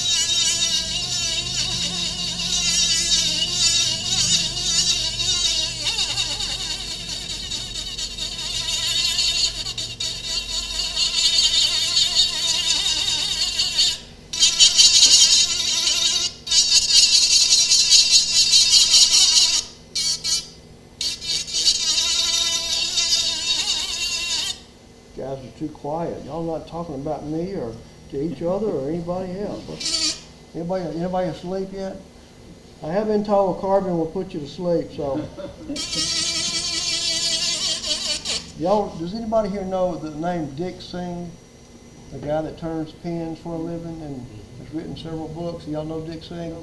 Guys are too quiet. Y'all not talking about me or to each other or anybody else. Anybody asleep yet? I have been told carving will put you to sleep, so. Y'all, does anybody here know the name Dick Singh? The guy that turns pens for a living and has written several books. Y'all know Dick Singh?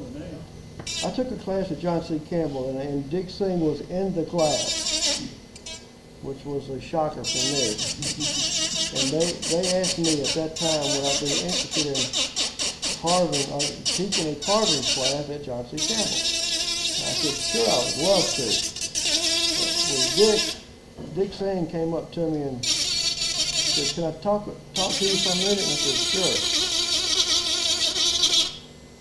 I took a class at John C. Campbell, and Dick Singh was in the class, which was a shocker for me. And they asked me at that time would I be interested in carving or teaching a carving class at John C. Campbell. And I said, sure, I would love to. Well, Dick Singh came up to me and said, can I talk to you for a minute? And I said, sure.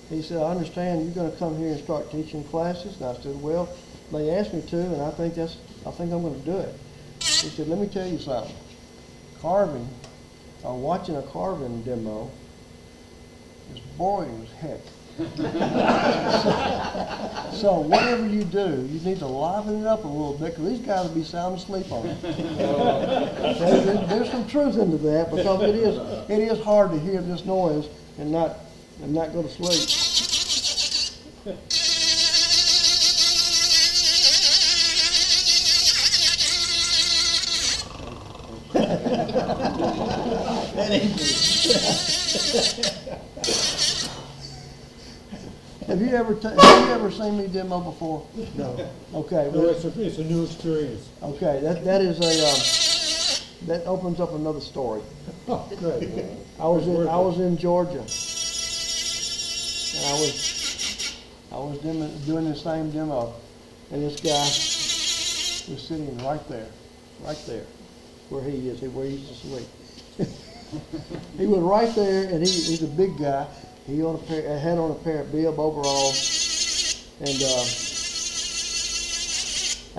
He said, I understand you're going to come here and start teaching classes. And I said, well, they asked me to, and I think I'm going to do it. He said, let me tell you something. Carving, or watching a carving demo is boring as heck. So whatever you do, you need to liven it up a little bit, because these guys will be sound asleep on it. So there's some truth into that, because it is hard to hear this noise and not go to sleep. Have you ever seen me demo before? No, Okay. no, it's a new experience. Okay, that opens up another story. Oh, good. I was in Georgia, and I was doing the same demo, and this guy was sitting right there, where he is, where he's asleep. He was right there, and he's a big guy. He had on a pair of bib overalls, and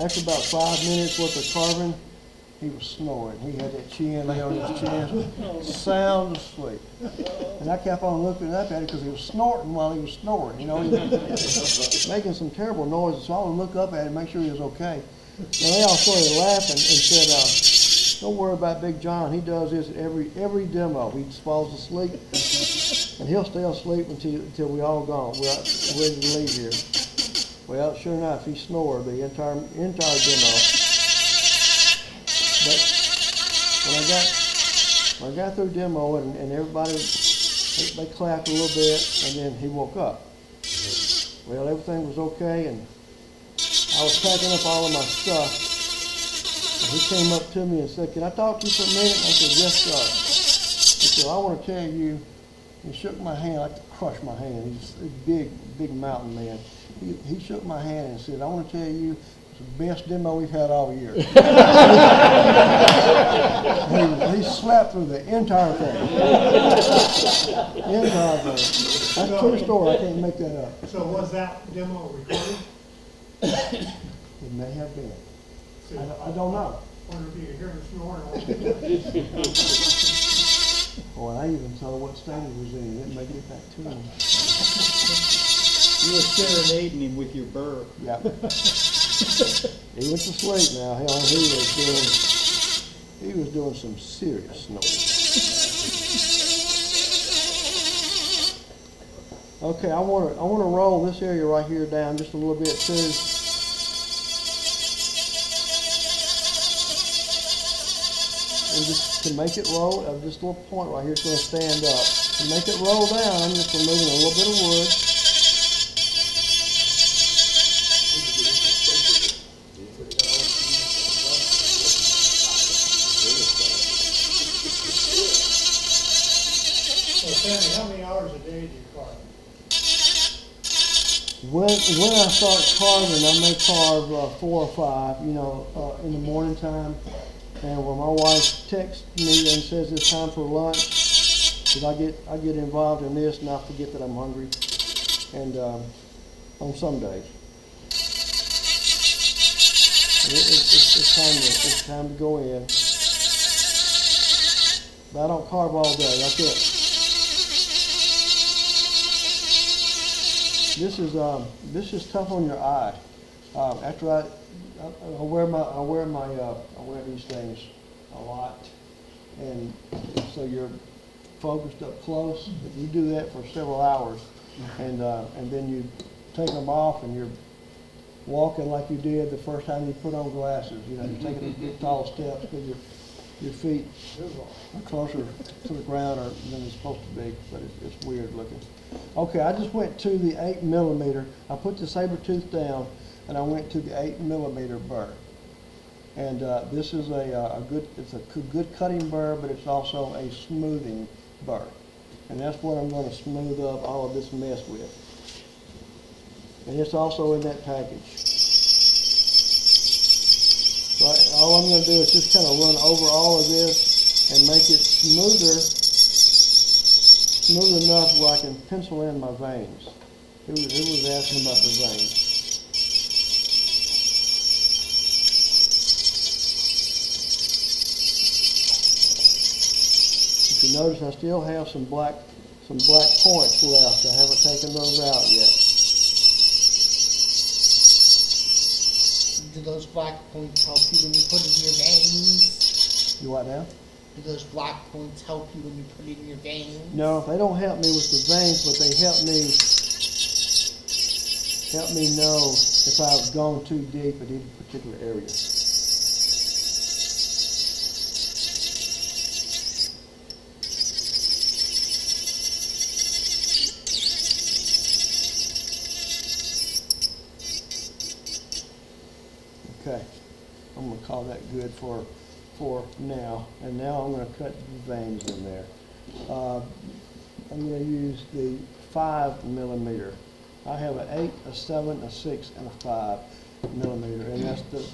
after about 5 minutes worth of carving, he was snoring. He had that chin lay on his chest, sound asleep. And I kept on looking up at it because he was snorting while he was snoring. You know, he was making some terrible noises. So I would look up at him and make sure he was okay. And they all started laughing and said, "Don't worry about Big John. He does this at every demo. He just falls asleep, and he'll stay asleep until we all gone. We're ready to leave here." Well, sure enough, he snored the entire demo. But when I got through demo and everybody, they clapped a little bit, and then he woke up. Well, everything was okay, and I was packing up all of my stuff. And he came up to me and said, "Can I talk to you for a minute?" And I said, "Yes, sir." He said, "I want to tell you," he shook my hand like to crush my hand. He's a big mountain man. He shook my hand and said, "I want to tell you, it's the best demo we've had all year." He slept through the entire thing. The entire thing. That's a true story. I can't make that up. So was that demo recorded? It may have been. I don't know. Wonder if you could hear him snoring. Oh, and I even told what state he was in. It may get back to him. You were serenading him with your burr. Yeah. He went to sleep now. Hell, he was doing some serious snoring. Okay, I want to roll this area right here down just a little bit too. And just to make it roll, this little point right here is going to stand up. To make it roll down, I'm just removing a little bit of wood. So Sammy, how many hours a day do you carve? When I start carving, I may carve 4 or 5, in the morning time. And when my wife texts me and says it's time for lunch, because I get involved in this and I forget that I'm hungry. And on some days, and it's time to go in. But I don't carve all day. That's it. This is tough on your eye. After I wear these things a lot, and so you're focused up close. If you do that for several hours, and then you take them off, and you're walking like you did the first time you put on glasses. You're taking big tall steps because your feet are closer to the ground than it's supposed to be, but it's weird looking. Okay, I just went to the 8mm. I put the saber tooth down, and I went to the 8mm burr. And this is a good cutting burr, but it's also a smoothing burr. And that's what I'm going to smooth up all of this mess with. And it's also in that package. So all I'm going to do is just kind of run over all of this and make it smooth enough where I can pencil in my veins. It was asking about the veins. If you notice, I still have some black some black points left. I haven't taken those out yet. Do those black points help you when you put it in your veins? You what now? Do those black points help you when you put it in your veins? No, they don't help me with the veins, but they help me know if I've gone too deep in any particular area. Okay, I'm gonna call that good for now. And now I'm gonna cut the veins in there. I'm gonna use the 5 mm. I have an 8, a 7, a 6, and a 5 mm, and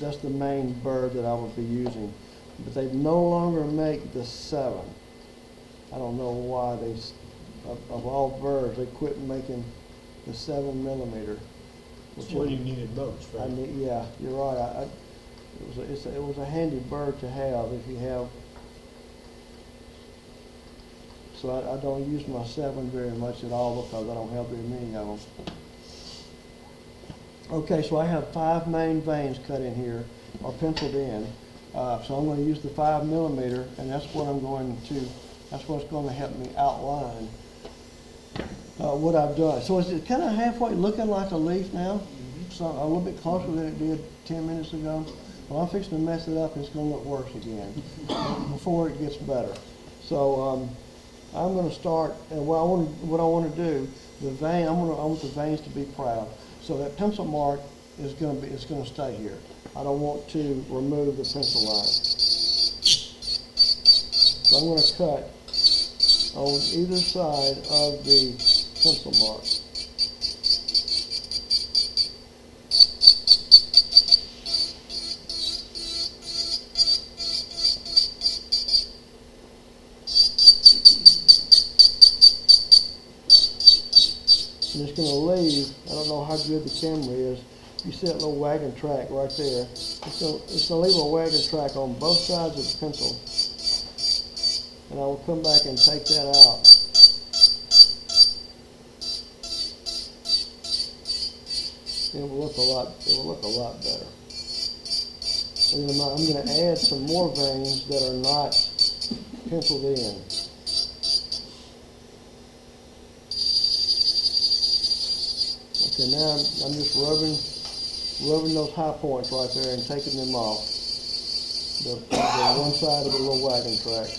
that's the main burr that I would be using. But they no longer make the 7. I don't know why of all burrs, they quit making the 7 mm. It's where you need it most, right? Yeah, you're right. It was a handy burr to have if you have. So I don't use my 7 very much at all because I don't have very many of them. Okay, so I have 5 main veins cut in here, or penciled in. So I'm going to use the 5 mm, and that's what's going to help me outline what I've done. So is it kind of halfway looking like a leaf now? So a little bit closer than it did 10 minutes ago. Well, I'm fixing to mess it up, and it's going to look worse again before it gets better. So I'm going to start, and what I want to do, the vein. I want the veins to be proud. So that pencil mark is going to stay here. I don't want to remove the pencil line. So I'm going to cut on either side of the pencil mark. And it's going to leave, I don't know how good the camera is, you see that little wagon track right there. It's going to leave a wagon track on both sides of the pencil. And I will come back and take that out. It will look a lot better. And then I'm going to add some more veins that are not penciled in. Okay, now I'm just rubbing those high points right there and taking them off. The one side of the little wagon track.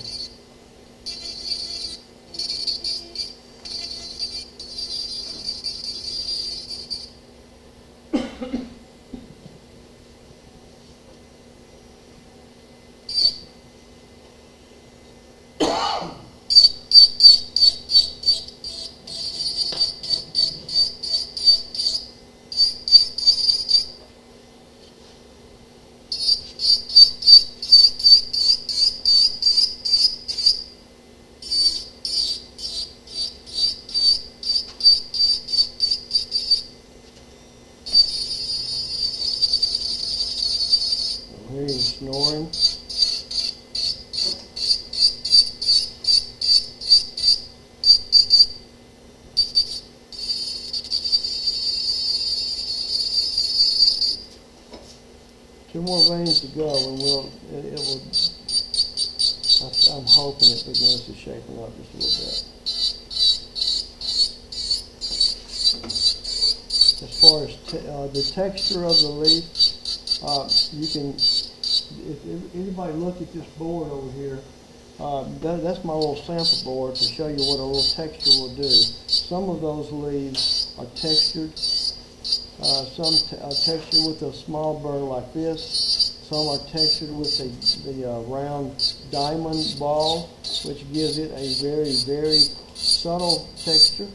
I'm hearing snoring. Two more veins to go, and it will. I'm hoping it begins to shapen up just a little bit. As far as the texture of the leaf, you can. If anybody look at this board over here, that's my little sample board to show you what a little texture will do. Some of those leaves are textured. Some are textured with a small burr like this. Some are textured with the round diamond ball, which gives it a very, very subtle texture.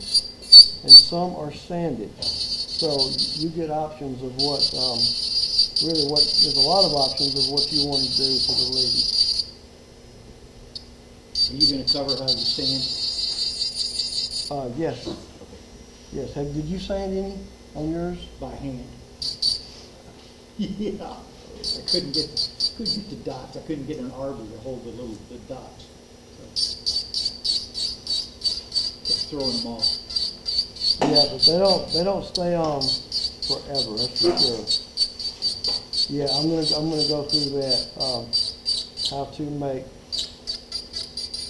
And some are sanded. So you get options of what, there's a lot of options of what you want to do to the leaf. Are you gonna cover how you sand? Yes. Yes. Did you sand any on yours? By hand. Yeah. I couldn't get the dots. I couldn't get an arbor to hold the dots. So. throwing them off. Yeah, but they don't stay on forever, that's for sure. Yeah, I'm gonna go through that, how to make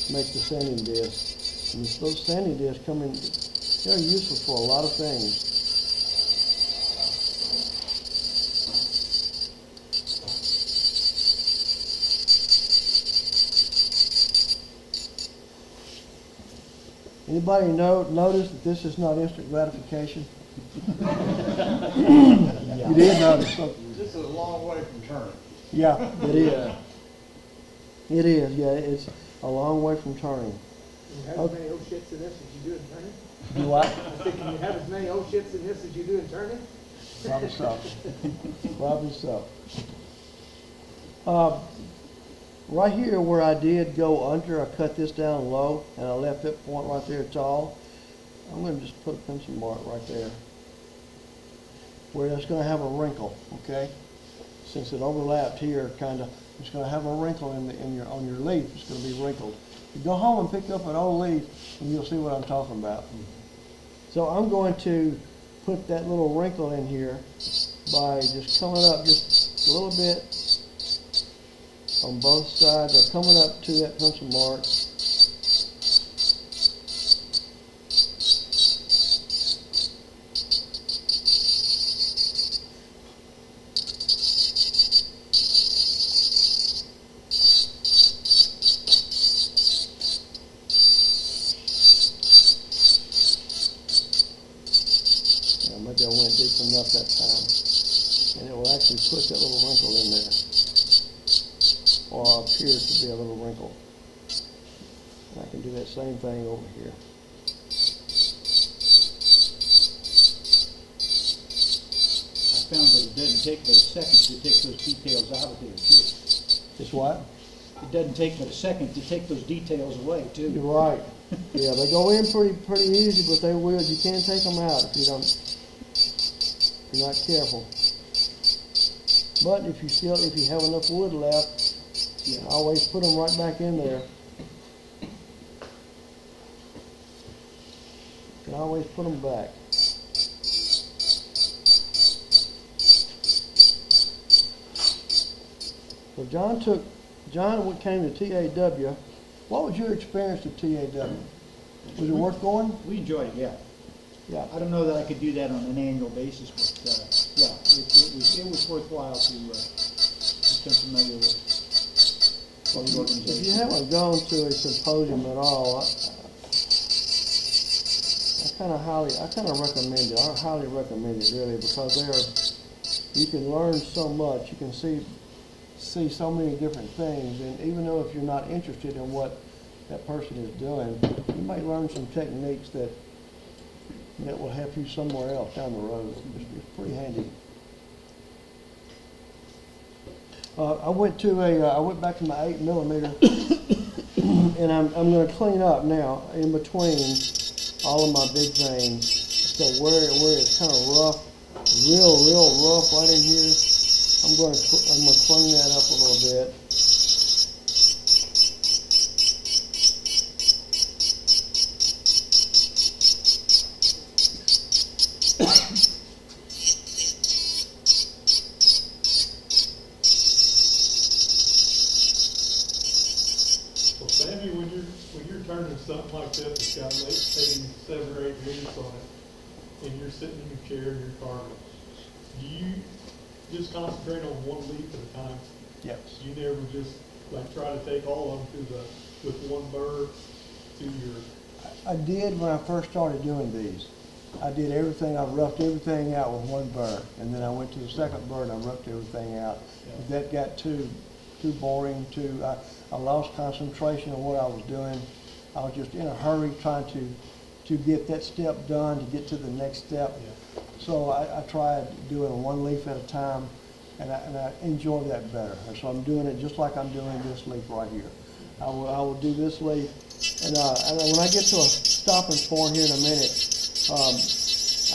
the sanding disc. And those sanding discs come in, they're useful for a lot of things. Anybody notice that this is not instant gratification? You did notice something. This is a long way from turning. Yeah, it is. It is, yeah, it's a long way from turning. You have as many old shits in this as you do in turning? Do what? I think, can you have as many old shits in this as you do in turning? Probably so. Probably so. Right here where I did go under, I cut this down low and I left that point right there tall. I'm gonna just put a pencil mark right there where it's gonna have a wrinkle, okay? Since it overlapped here, kinda, it's gonna have a wrinkle on your leaf. It's gonna be wrinkled. You go home and pick up an old leaf and you'll see what I'm talking about. So I'm going to put that little wrinkle in here by just coming up just a little bit on both sides, or coming up to that pencil mark. Yeah, maybe I went deep enough that time. And it will actually put that little wrinkle in there, or appears to be a little wrinkle. And I can do that same thing over here. I found that it doesn't take but a second to take those details out of there too. Just what? It doesn't take but a second to take those details away too. You're right. Yeah, they go in pretty easy, but they will. You can't take them out if you're not careful. But if you have enough wood left, you can always put them right back in there. You can always put them back. So John came to TAW. What was your experience at TAW? Was it worth going? We enjoyed it, yeah. Yeah. I don't know that I could do that on an annual basis, but yeah, it was worthwhile to become familiar with what the organization. If you haven't gone to a symposium at all, I kind of recommend it. I highly recommend it, really, because you can learn so much. You can see so many different things, and even though if you're not interested in what that person is doing, you might learn some techniques that will help you somewhere else down the road. It's pretty handy. I went back to my 8mm, and I'm going to clean up now in between all of my big veins. So where it's kind of rough, real rough right in here, I'm going to clean that up a little bit. So Sammy, when you're turning something like this, it's got maybe 7 or 8 units on it, and you're sitting in your chair in your car, do you just concentrate on one leaf at a time? Yes. You never just like try to take all of them with one burr to your. I did when I first started doing these. I did everything. I roughed everything out with one burr, and then I went to the second burr and I roughed everything out. Yeah. That got too boring. I lost concentration on what I was doing. I was just in a hurry trying to get that step done, to get to the next step. Yeah. So I tried doing one leaf at a time, and I enjoy that better. And so I'm doing it just like I'm doing this leaf right here. I will do this leaf, and when I get to a stopping point here in a minute,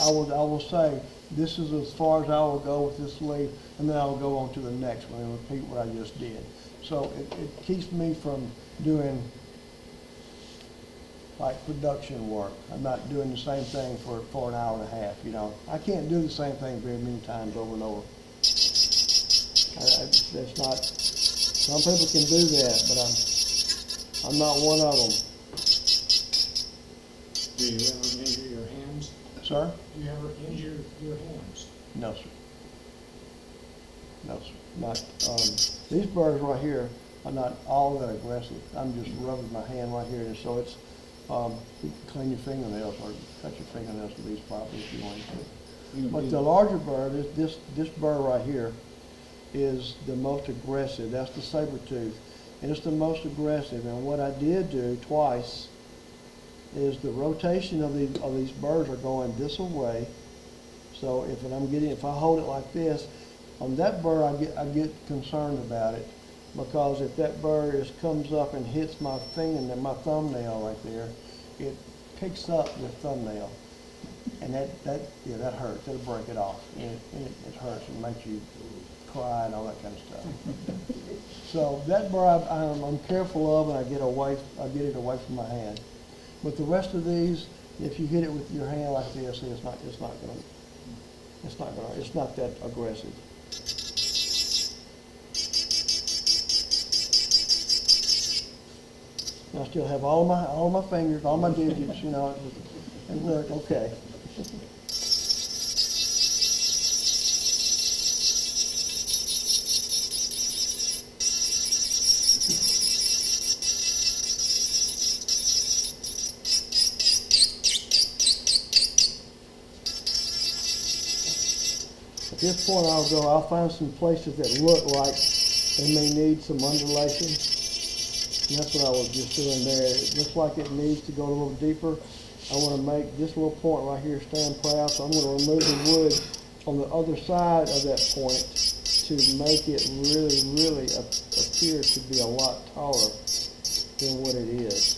I will say this is as far as I will go with this leaf, and then I will go on to the next one and repeat what I just did. So it keeps me from doing like production work. I'm not doing the same thing for an hour and a half, you know. I can't do the same thing very many times over and over. That's not, some people can do that, but I'm not one of them. Do you ever injure your hands? Sir? Do you ever injure your hands? No, sir. No, sir. Not, these birds right here are not all that aggressive. I'm just rubbing my hand right here, and so it's, you can clean your fingernails or cut your fingernails to these properly if you want to. But the larger bird, this bird right here is the most aggressive. That's the saber-tooth, and it's the most aggressive. And what I did do twice is the rotation of these birds are going this way. So if I hold it like this, on that bird I get concerned about it, because if that bird comes up and hits my finger, my thumbnail right there, it picks up the thumbnail, and that hurts. It'll break it off, and it hurts and makes you cry and all that kind of stuff. So that bird I'm careful of, and I get it away from my hand. But the rest of these, if you hit it with your hand like this, it's not that aggressive. I still have all my fingers, all my digits, you know, and work okay. At this point, I'll find some places that look like they may need some undulation. And that's what I was just doing there. It looks like it needs to go a little deeper. I want to make this little point right here stand proud, so I'm going to remove the wood on the other side of that point to make it really appear to be a lot taller than what it is.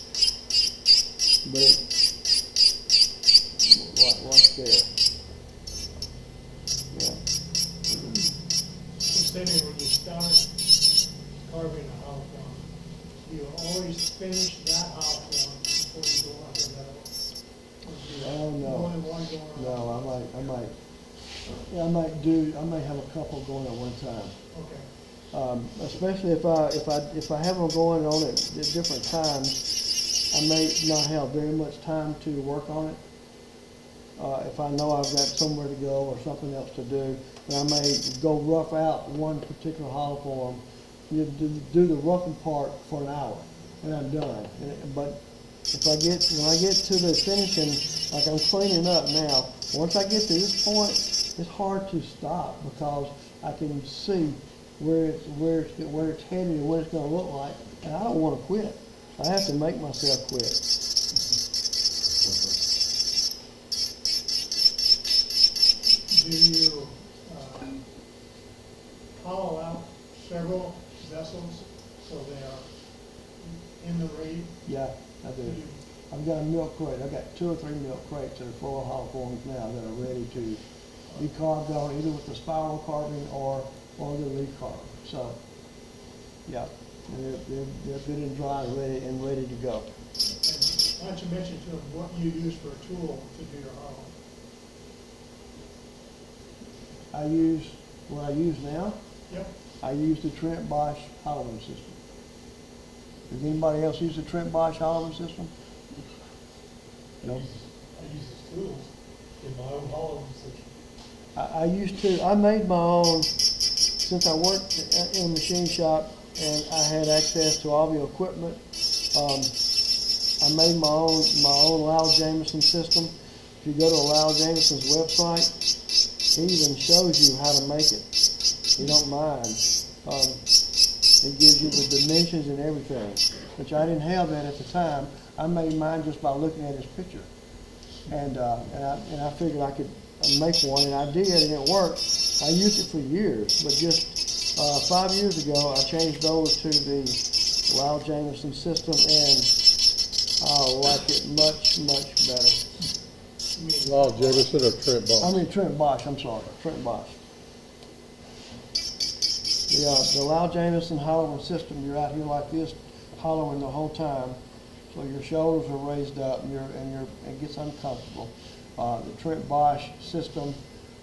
But right there. Yeah. So Sammy, when you start carving a house form, you always finish that house form before you go on to that one? Oh, no. More than one going on? No, I might have a couple going at one time. Okay. Especially if I have them going on at different times, I may not have very much time to work on it. If I know I've got somewhere to go or something else to do, then I may go rough out one particular hollow form, do the roughing part for an hour, and I'm done. But when I get to the finishing, like I'm cleaning up now, once I get to this point, it's hard to stop because I can see where it's headed and what it's going to look like, and I don't want to quit. I have to make myself quit. Do you hollow out several vessels so they are in the reed? Yeah, I do. I've got a milk crate. I've got 2 or 3 milk crates that are full of hollow forms now that are ready to be carved on either with the spiral carving or the leaf carving. So, yeah, they're good and dry and ready to go. And why don't you mention to them what you use for a tool to do your hollow? What I use now, Yep. I use the Trent Bosch hollowing system. Does anybody else use the Trent Bosch hollowing system? No. I use his tools in my own hollowing system. I used to. I made my own since I worked in a machine shop and I had access to all the equipment. I made my own Lyle Jameson system. If you go to Lyle Jameson's website, he even shows you how to make it. You don't mind. It gives you the dimensions and everything, which I didn't have that at the time. I made mine just by looking at his picture, and I figured I could make one, and I did, and it worked. I used it for years, but just 5 years ago, I changed over to the Lyle Jameson system, and I like it much better. Lyle Jameson or Trent Bosch? I mean Trent Bosch. I'm sorry, Trent Bosch. The Lyle Jameson hollowing system, you're out here like this, hollowing the whole time. So your shoulders are raised up and it gets uncomfortable. The Trent Bosch system,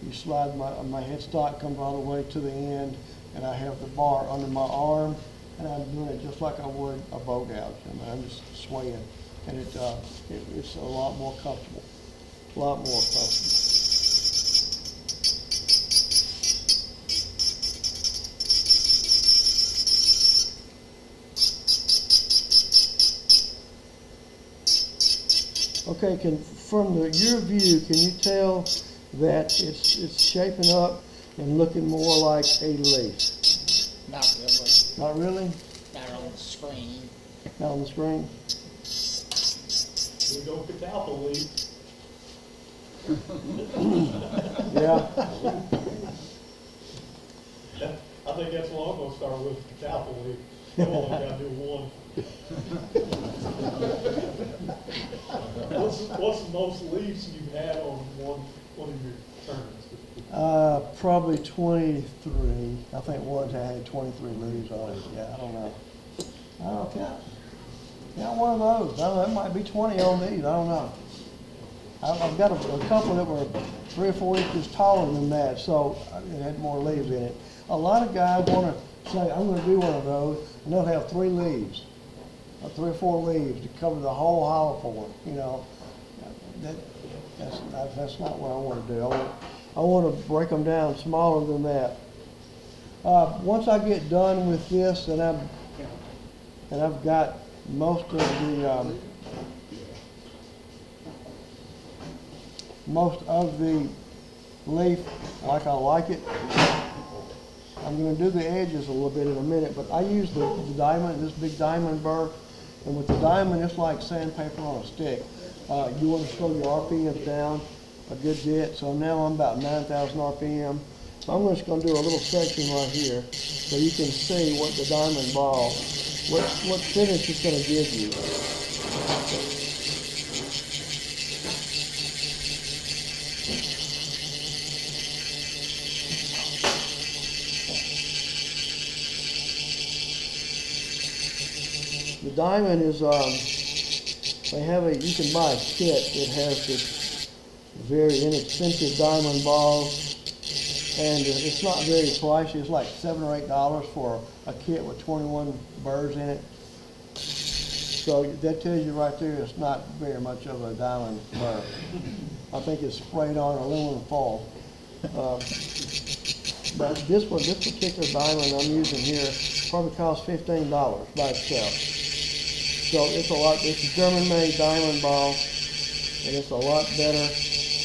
you slide my headstock comes all the way to the end, and I have the bar under my arm, and I'm doing it just like I would a bow gouge. I mean, I'm just swaying, and it's a lot more comfortable, a lot more comfortable. Okay, from your view, can you tell that it's shaping up and looking more like a leaf? Not really, Not really? not on the screen. Not on the screen? We go catalpa leaf. Yeah. I think that's what I'm gonna start with, catalpa leaf. I only gotta do one. What's the most leaves you've had on one of your tournaments? Probably 23. I think once I had 23 leaves on it. Yeah, I don't know. I don't count. Count one of those. I don't know, it might be 20 on these. I don't know. I've got a couple that were 3 or 4 inches taller than that, so it had more leaves in it. A lot of guys want to say, I'm going to do one of those, and they'll have 3 leaves, or 3 or 4 leaves to cover the whole hollow form. You know, that's not what I want to do. I want to break them down smaller than that. Once I get done with this, and I've got most of the leaf like I like it. I'm going to do the edges a little bit in a minute, but I use the diamond, this big diamond burr, and with the diamond it's like sandpaper on a stick. You want to slow your RPMs down a good bit, so now I'm about 9,000 RPM. So I'm just going to do a little section right here so you can see what the diamond ball, what finish it's going to give you. The diamond is, you can buy a kit that has this very inexpensive diamond balls, and it's not very pricey. It's like $7 or $8 for a kit with 21 burrs in it. So that tells you right there it's not very much of a diamond burr. I think it's sprayed on aluminum foil. But this particular diamond I'm using here probably costs $15 by itself. So it's a German-made diamond ball, and it's a lot better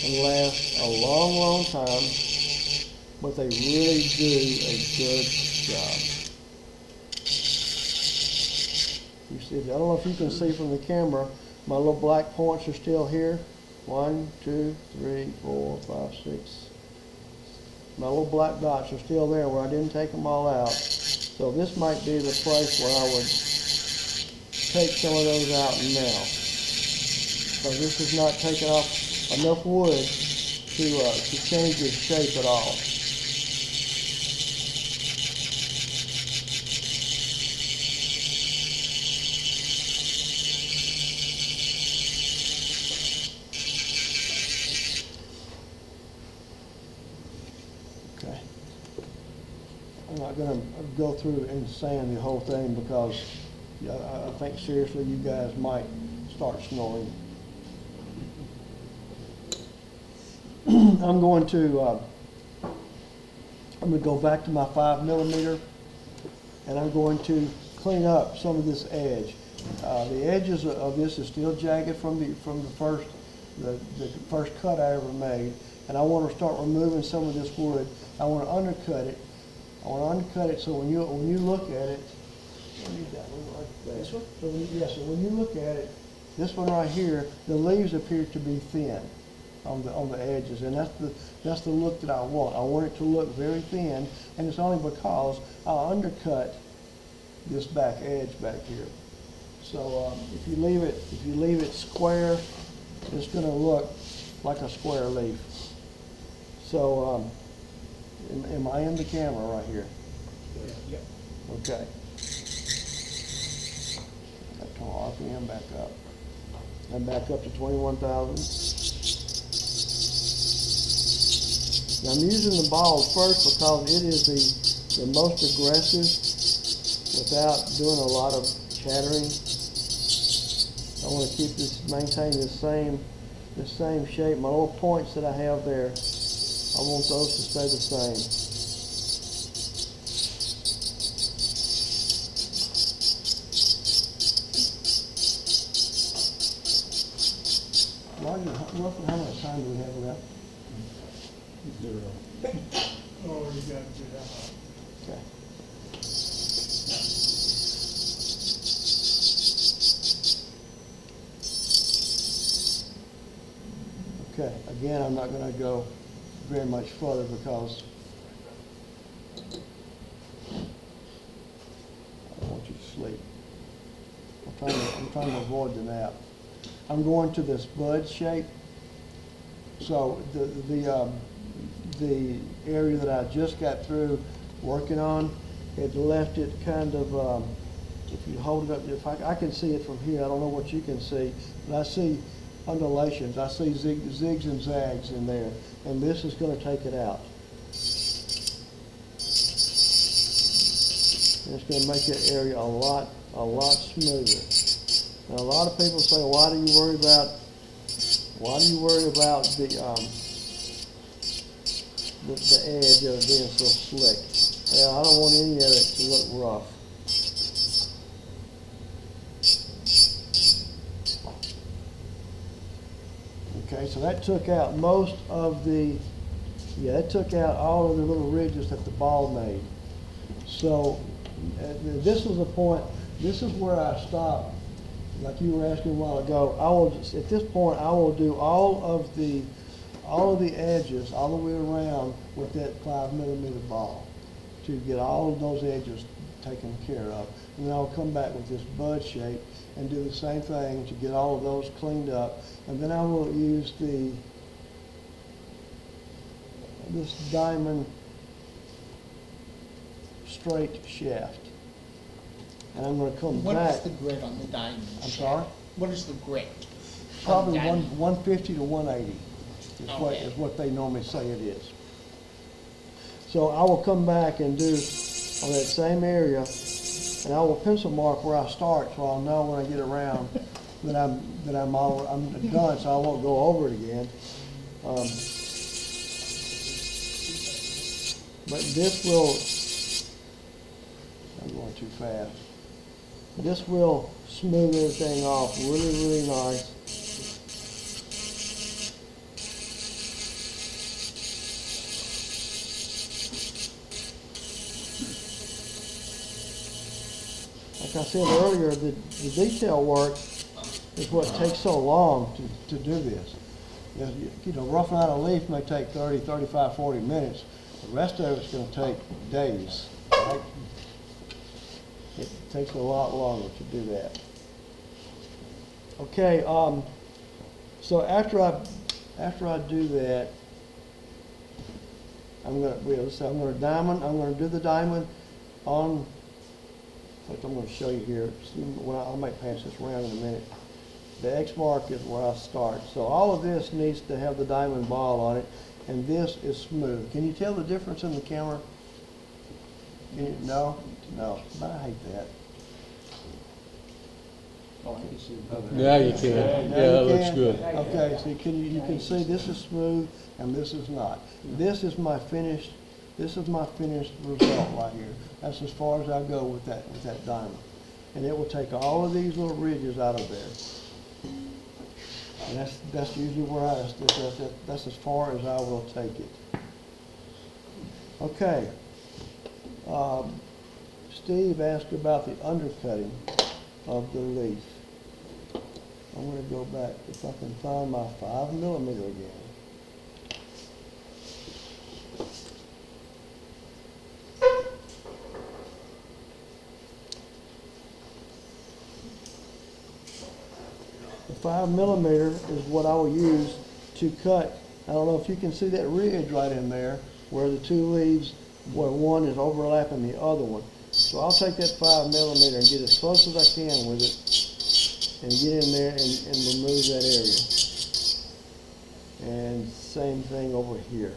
and lasts a long, long time, but they really do a good job. You see, I don't know if you can see from the camera, my little black points are still here. 1, 2, 3, 4, 5, 6. My little black dots are still there where I didn't take them all out. So this might be the place where I would take some of those out now. So this is not taking off enough wood to change its shape at all. Okay. I'm not going to go through and sand the whole thing because I think seriously you guys might start snoring. I'm going to go back to my 5mm, and I'm going to clean up some of this edge. The edges of this is still jagged from the first cut I ever made, and I want to start removing some of this wood. I want to undercut it. I want to undercut it so when you look at it, this one? So when you look at it, this one right here, the leaves appear to be thin on the edges, and that's the look that I want. I want it to look very thin, and it's only because I'll undercut this back edge back here. So if you leave it square, it's going to look like a square leaf. So am I in the camera right here? Yep. Okay. I Come on, RPM back up. And back up to 21,000. Now I'm using the ball first because it is the most aggressive without doing a lot of chattering. I want to keep this, maintain the same shape. My little points that I have there, I want those to stay the same. Roger, roughly how much time do we have left? Zero. Oh, you gotta do that. Okay. Okay, again, I'm not gonna go very much further because I don't want you to sleep. I'm trying to avoid the nap. I'm going to this bud shape. So the area that I just got through working on, it left it kind of, if you hold it up, if I can see it from here, I don't know what you can see, but I see undulations, I see zigs and zags in there, and this is going to take it out. And it's going to make that area a lot smoother. Now, a lot of people say, why do you worry about the edge of it being so slick? Well, I don't want any of it to look rough. Okay, so that took out most of it took out all of the little ridges that the ball made. So this was the point, this is where I stopped. Like you were asking a while ago, at this point I will do all of the edges all the way around with that 5mm ball to get all of those edges taken care of. And then I'll come back with this bud shape and do the same thing to get all of those cleaned up. And then I will use this diamond straight shaft. And I'm going to come What back. is the grit on the diamond? I'm sorry? What is the grit? Probably on the diamond? 150 to 180 Okay. is what they normally say it is. So I will come back and do on that same area, and I will pencil mark where I start so I'll know when I get around that I'm done, so I won't go over it again. But this will, I'm going too fast. This will smooth everything off really, really nice. Like I said earlier, the detail work is what takes so long to do this. You know, roughing out a leaf may take 30, 35, 40 minutes. The rest of it's going to take days. Right? It takes a lot longer to do that. Okay, so after I do that, I'm going to do the diamond on. Which I'm going to show you here. I might pass this around in a minute. The X mark is where I start. So all of this needs to have the diamond ball on it, and this is smooth. Can you tell the difference in the camera? No? No. I hate that. Now you can. Yeah, that looks good. Okay, so you can see this is smooth and this is not. This is my finished result right here. That's as far as I go with that diamond. And it will take all of these little ridges out of there. And that's usually where that's as far as I will take it. Okay. Steve asked about the undercutting of the leaf. I'm going to go back if I can find my 5mm again. The 5mm is what I will use to cut. I don't know if you can see that ridge right in there where the two leaves, where one is overlapping the other one. So I'll take that 5mm and get as close as I can with it and get in there and remove that area. And same thing over here.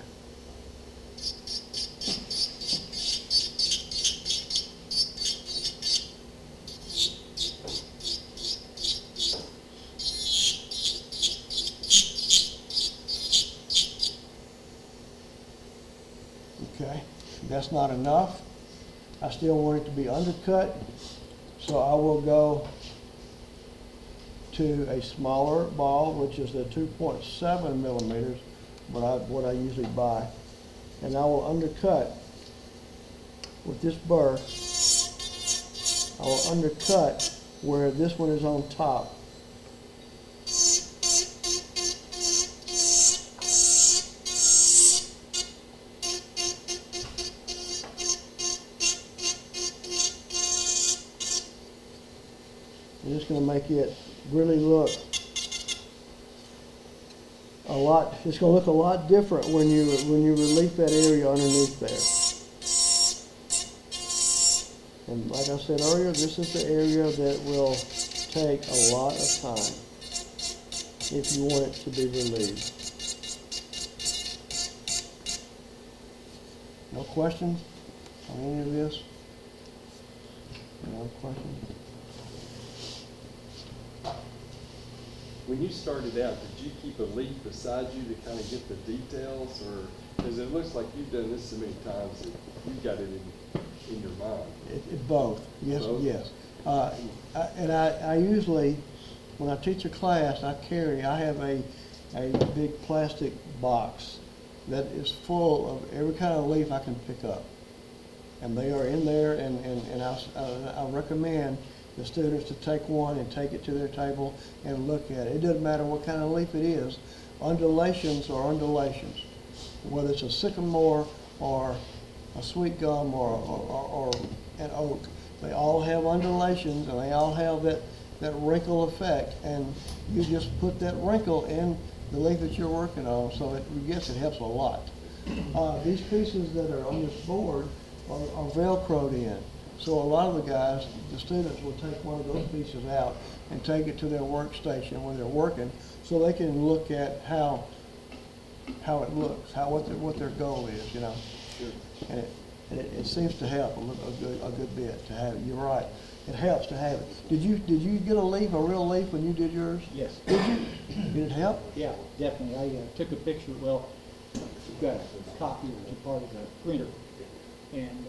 Okay, that's not enough. I still want it to be undercut, so I will go to a smaller ball, which is the 2.7 millimeters, what I usually buy, and I will undercut with this burr. I will undercut where this one is on top. I'm just going to make it really look a lot. It's going to look a lot different when you relief that area underneath there. And like I said earlier, this is the area that will take a lot of time if you want it to be relieved. No questions on any of this? No questions? When you started out, did you keep a leaf beside you to kind of get the details, or, because it looks like you've done this so many times that you've got it in your mind? Both, yes, Both? yes. I usually, when I teach a class, I have a big plastic box that is full of every kind of leaf I can pick up. And they are in there, and I recommend the students to take one and take it to their table and look at it. It doesn't matter what kind of leaf it is. Undulations are undulations. Whether it's a sycamore or a sweet gum or an oak, they all have undulations and they all have that wrinkle effect. And you just put that wrinkle in the leaf that you're working on, so it helps a lot. These pieces that are on this board are Velcroed in. So a lot of the guys, the students, will take one of those pieces out and take it to their workstation when they're working, so they can look at how it looks, what their goal is, you know. Sure. And it seems to help a good bit to have it. You're right. It helps to have it. Did you get a real leaf when you did yours? Yes. Did you? Did it help? Yeah, definitely. I took a picture, well, I've got a copy of it, part of the printer, and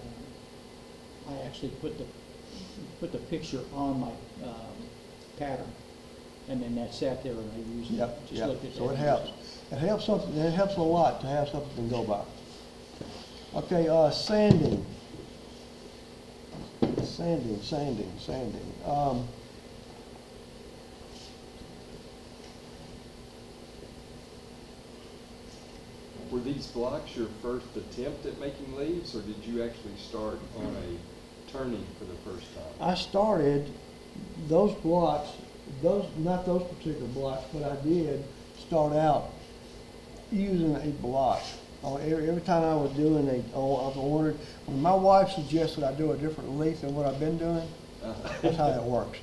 I actually put the picture on my pattern, and then that sat there and I used it. Yep, Just yep. looked at So that it and helps. used It helps something. It helps a lot to have something to go by. Okay, sanding. Sanding. Were these blocks your first attempt at making leaves, or did you actually start on a turning for the first time? I started those blocks, not those particular blocks, but I did start out using a block. Every time I was doing I wondered, when my wife suggested I do a different leaf than what I've been doing, that's how it works.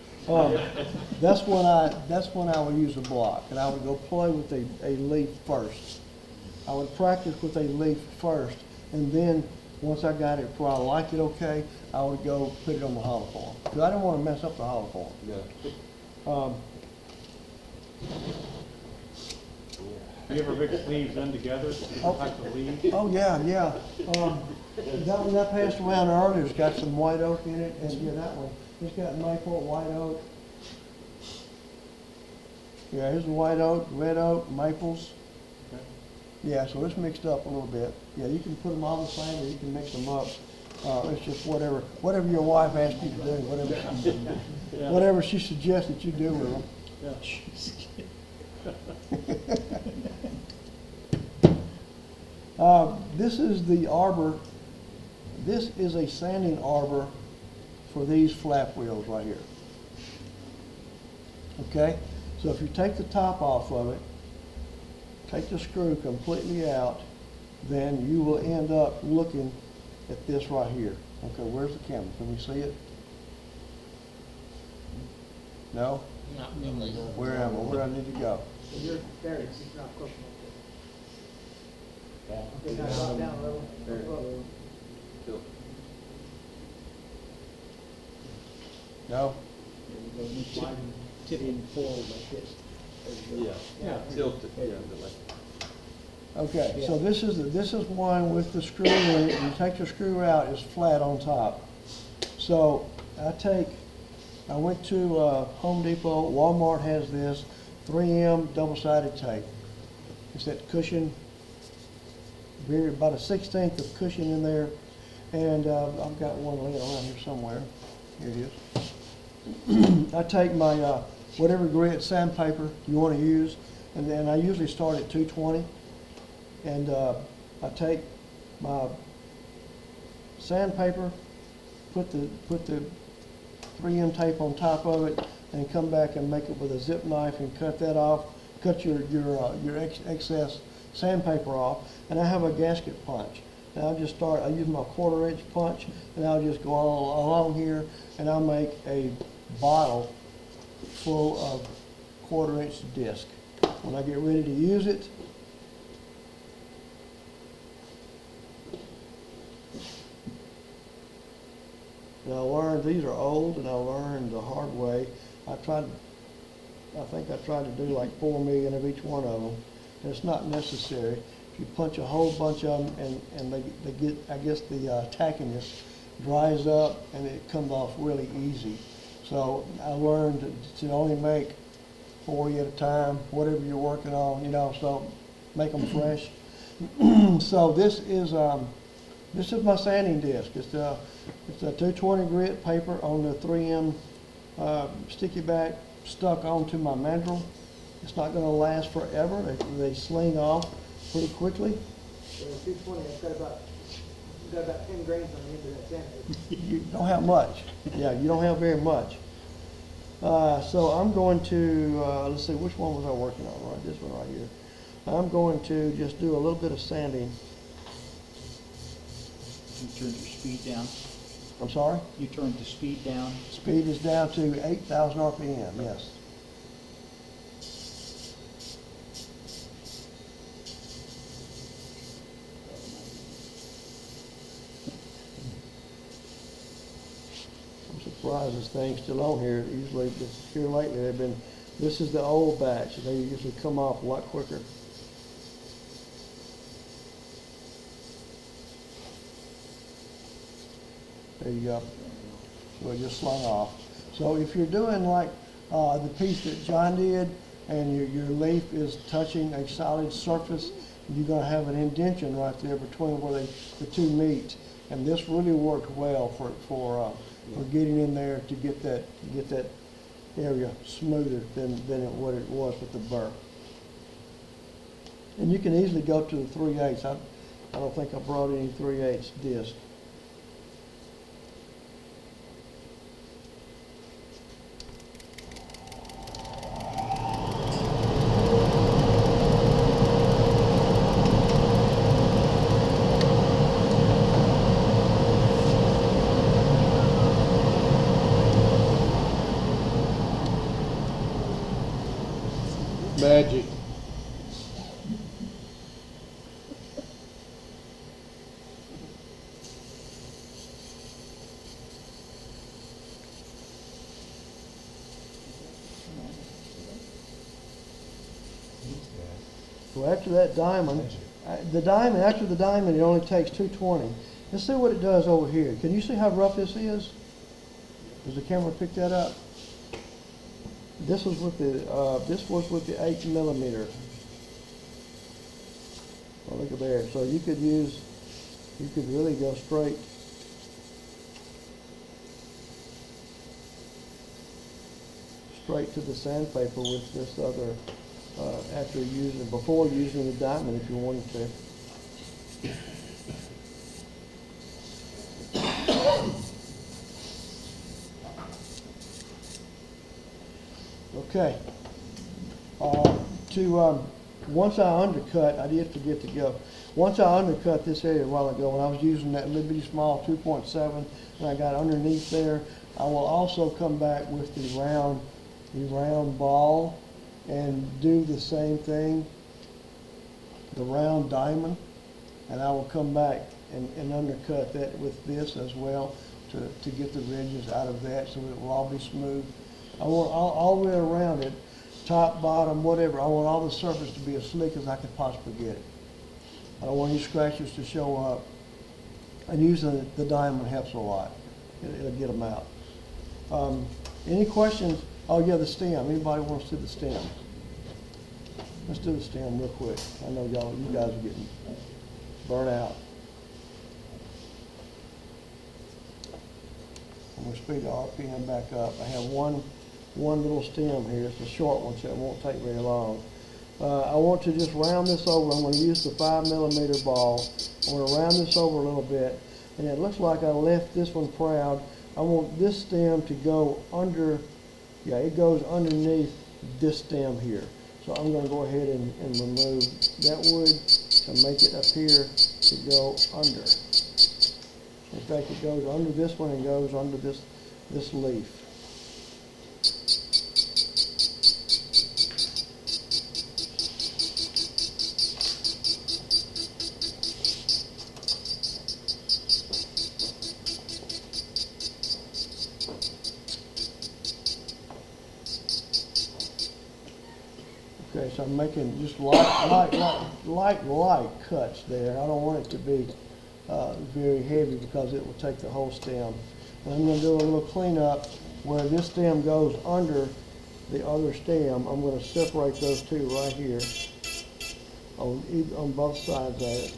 That's when I would use a block, and I would go play with a leaf first. I would practice with a leaf first, and then once I got it where I liked it okay, I would go put it on the hollow form, because I didn't want to mess up the hollow form. Yeah. You ever mix leaves in together, different types of leaves? Oh, yeah. That one that passed around earlier has got some white oak in it, and yeah, that one. It's got maple, white oak. Yeah, here's the white oak, red oak, maples. Okay. Yeah, so it's mixed up a little bit. Yeah, you can put them all the same, or you can mix them up. It's just whatever your wife asked you to do, whatever she suggests that you do with them. This is the arbor. This is a sanding arbor for these flap wheels right here. Okay, so if you take the top off of it, take the screw completely out, then you will end up looking at this right here. Okay, where's the camera? Can we see it? No? Not really. Where am I? Where do I need to go? You're there, it's not close enough. Okay, now drop down a level. There. Up. Bill. No? Tipping forward like this. Yeah, Yeah. tilt it, yeah, but like, Okay, so this is one with the screw in it. You take the screw out, it's flat on top. So I went to Home Depot, Walmart has this 3M double-sided tape. It's that cushion, about a 1/16 of cushion in there. And I've got one laying around here somewhere. Here it is. I take my whatever grit sandpaper you want to use, and then I usually start at 220. And I take my sandpaper, put the 3M tape on top of it, and come back and make it with a zip knife and cut that off. Cut your excess sandpaper off, and I have a gasket punch. And I use my 1/4 inch punch, and I'll just go all along here, and I'll make a bottle full of 1/4 inch disc. When I get ready to use it, and I learned, these are old, and I learned the hard way. I think I tried to do like 4 million of each one of them. And it's not necessary. If you punch a whole bunch of them and they get, I guess the tackiness dries up and it comes off really easy. So I learned to only make 40 at a time, whatever you're working on, so make them fresh. So this is my sanding disc. It's a 220 grit paper on the 3M sticky back stuck onto my mandrel. It's not going to last forever. They sling off pretty quickly. So 220, it's got about 10 grains on the end of that sandpaper. You don't have much. Yeah, you don't have very much. So I'm going to, let's see, which one was I working on? Right, this one right here. I'm going to just do a little bit of sanding. You turned your speed down. I'm sorry? You turned the speed down. Speed is down to 8,000 RPM, yes. I'm surprised this thing's still on here. Usually, here lately, this is the old batch. They usually come off a lot quicker. There you go. So it just slung off. So if you're doing like the piece that John did, and your leaf is touching a solid surface, you're going to have an indention right there between where the two meet. And this really worked well for getting in there to get that area smoother than what it was with the burr. And you can easily go to the 3/8. I don't think I brought any 3/8 disc. Magic. So after that diamond, after the diamond, it only takes 220. Let's see what it does over here. Can you see how rough this is? Does the camera pick that up? This was with the 8mm. Oh, look at there. So you could really go straight to the sandpaper with this other before using the diamond if you wanted to. Okay. Once I undercut, I did forget to go. Once I undercut this area a while ago when I was using that little bitty small 2.7 and I got underneath there, I will also come back with the round the round ball and do the same thing, the round diamond, and I will come back and undercut that with this as well to get the ridges out of that so it will all be smooth. I want all the way around it, top, bottom, whatever, I want all the surface to be as slick as I could possibly get it. I don't want any scratches to show up. And using the diamond helps a lot. It'll get them out. Any questions? Oh yeah, the stem. Anybody wants to do the stem? Let's do the stem real quick. I know you guys are getting burnt out. I'm going to speed the RPM back up. I have one little stem here. It's a short one, so it won't take very long. I want to just round this over. I'm going to use the 5mm ball. I'm going to round this over a little bit. And it looks like I left this one proud. I want this stem to go under, yeah, it goes underneath this stem here. So I'm going to go ahead and remove that wood to make it appear to go under. In fact, it goes under this one and goes under this leaf. Okay, so I'm making just light cuts there. I don't want it to be very heavy because it will take the whole stem. And I'm going to do a little cleanup where this stem goes under the other stem. I'm going to separate those two right here on both sides of it.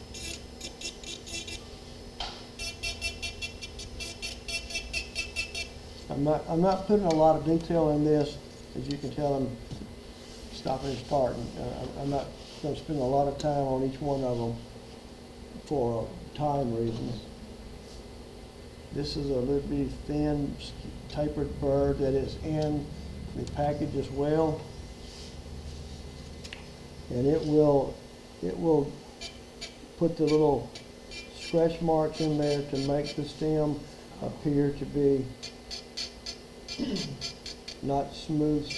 I'm not putting a lot of detail in this, as you can tell. I'm stopping and starting. I'm not going to spend a lot of time on each one of them for time reasons. This is a little bitty thin tapered bird that is in the package as well, and it will put the little stretch marks in there to make the stem appear to be not smooth.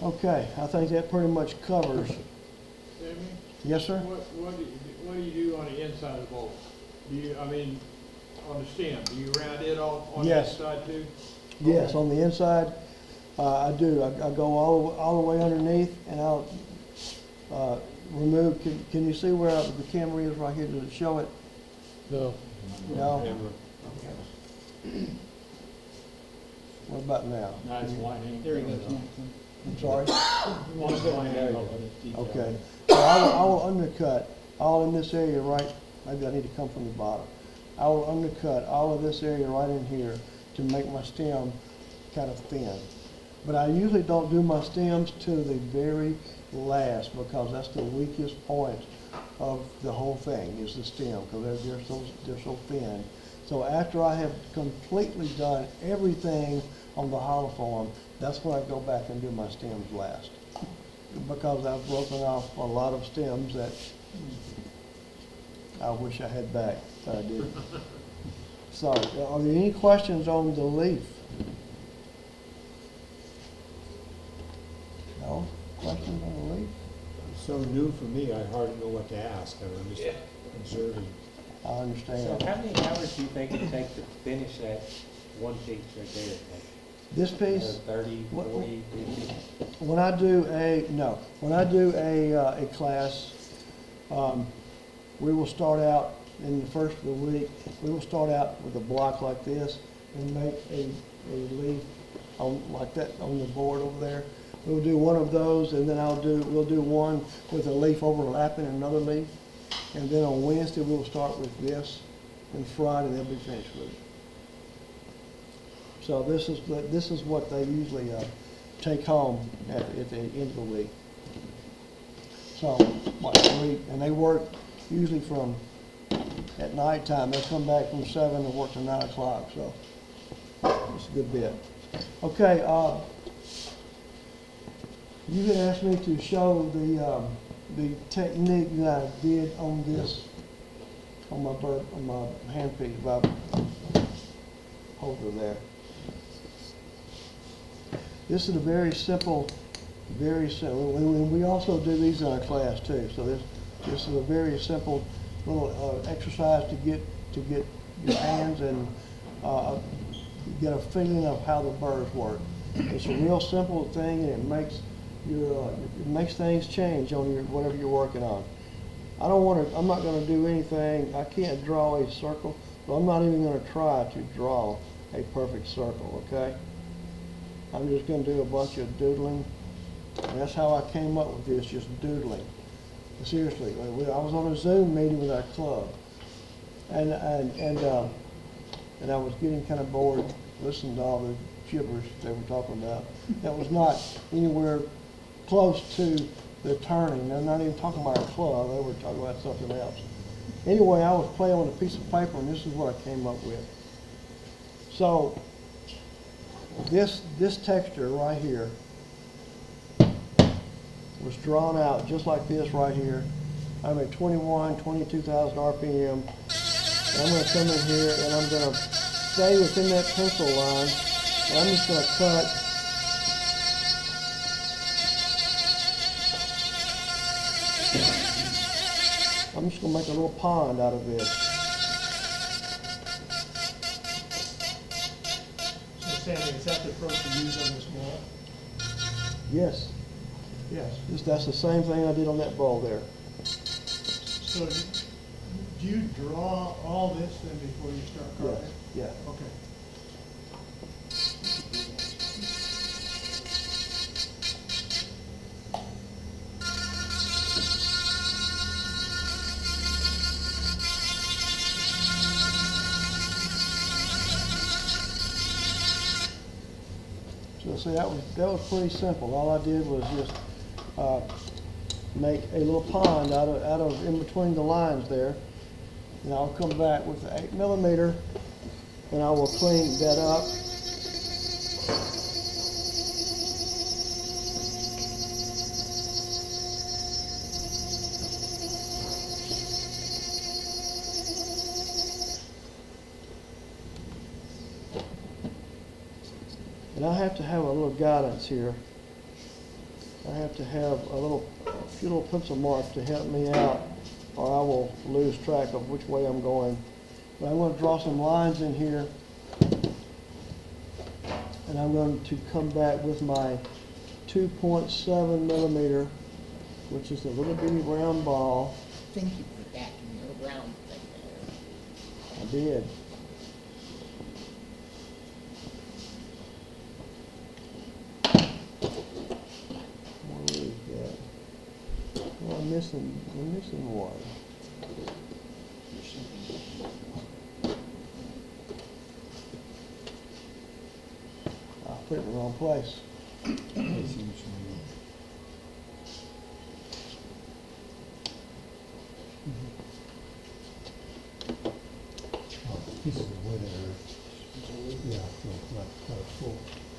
Okay, I think that pretty much covers. Sammy? Yes, sir? What do you do on the inside of the bowl? Do you, I mean, on the stem, do you round it off on the Yes. inside too? Yes, on the inside, I do. I go all the way underneath, and I'll remove. Can you see where the camera is right here? Does it show it? No. No. What about now? Nice lining. There he goes. I'm sorry. Okay. Okay. So I will undercut all in this area right. Maybe I need to come from the bottom. I will undercut all of this area right in here to make my stem kind of thin. But I usually don't do my stems to the very last because that's the weakest point of the whole thing is the stem because they're so thin. So after I have completely done everything on the hollow form, that's when I go back and do my stems last. Because I've broken off a lot of stems that I wish I had back, but I didn't. So, are there any questions on the leaf? No? Questions on the leaf? So new for me, I hardly know what to ask. I'm just observing. I So understand. how many hours do you think it'd take to finish that one piece right there? Like This piece, 30, 40, 50? when I do a class, we will start out in the first of the week, we will start out with a block like this and make a leaf on like that on the board over there. We'll do one of those, and then we'll do one with a leaf overlapping another leaf. And then on Wednesday, we'll start with this, and Friday they'll be finished with it. So this is what they usually take home at the end of the week. So, like 3, and they work usually from at night time. They come back from 7 and work till 9 o'clock. So it's a good bit. Okay. You had asked me to show the technique that I did on this, on my handpiece holder there. This is a very simple. And we also do these in our class too. So this is a very simple little exercise to get your hands and get a feeling of how the burrs work. It's a real simple thing, and it makes things change on your whatever you're working on. I'm not going to do anything. I can't draw a circle, but I'm not even going to try to draw a perfect circle. Okay. I'm just going to do a bunch of doodling. And that's how I came up with this, just doodling. Seriously, I was on a Zoom meeting with our club, and I was getting kind of bored listening to all the gibberish they were talking about. That was not anywhere close to the turning. They're not even talking about our club. They were talking about something else. Anyway, I was playing on a piece of paper, and this is what I came up with. So this texture right here was drawn out just like this right here. I'm at 22,000 RPM. And I'm going to come in here and I'm going to stay within that pencil line. And I'm just going to cut. I'm just going to make a little pond out of this. So Sammy, is that the approach you use on this wall? Yes. Yes. That's the same thing I did on that bowl there. So do you draw all this then before you start carving? Yes. Yeah. Okay. So see, that was pretty simple. All I did was just make a little pond out of in between the lines there. And I'll come back with the 8mm and I will clean that up. And I have to have a little guidance here. I have to have a few little pencil marks to help me out, or I will lose track of which way I'm going. But I'm going to draw some lines in here, and I'm going to come back with my 2.7mm, which is a little bitty round ball. I think you put that in your round thing there. I did. I'm missing one. I put it in the wrong place.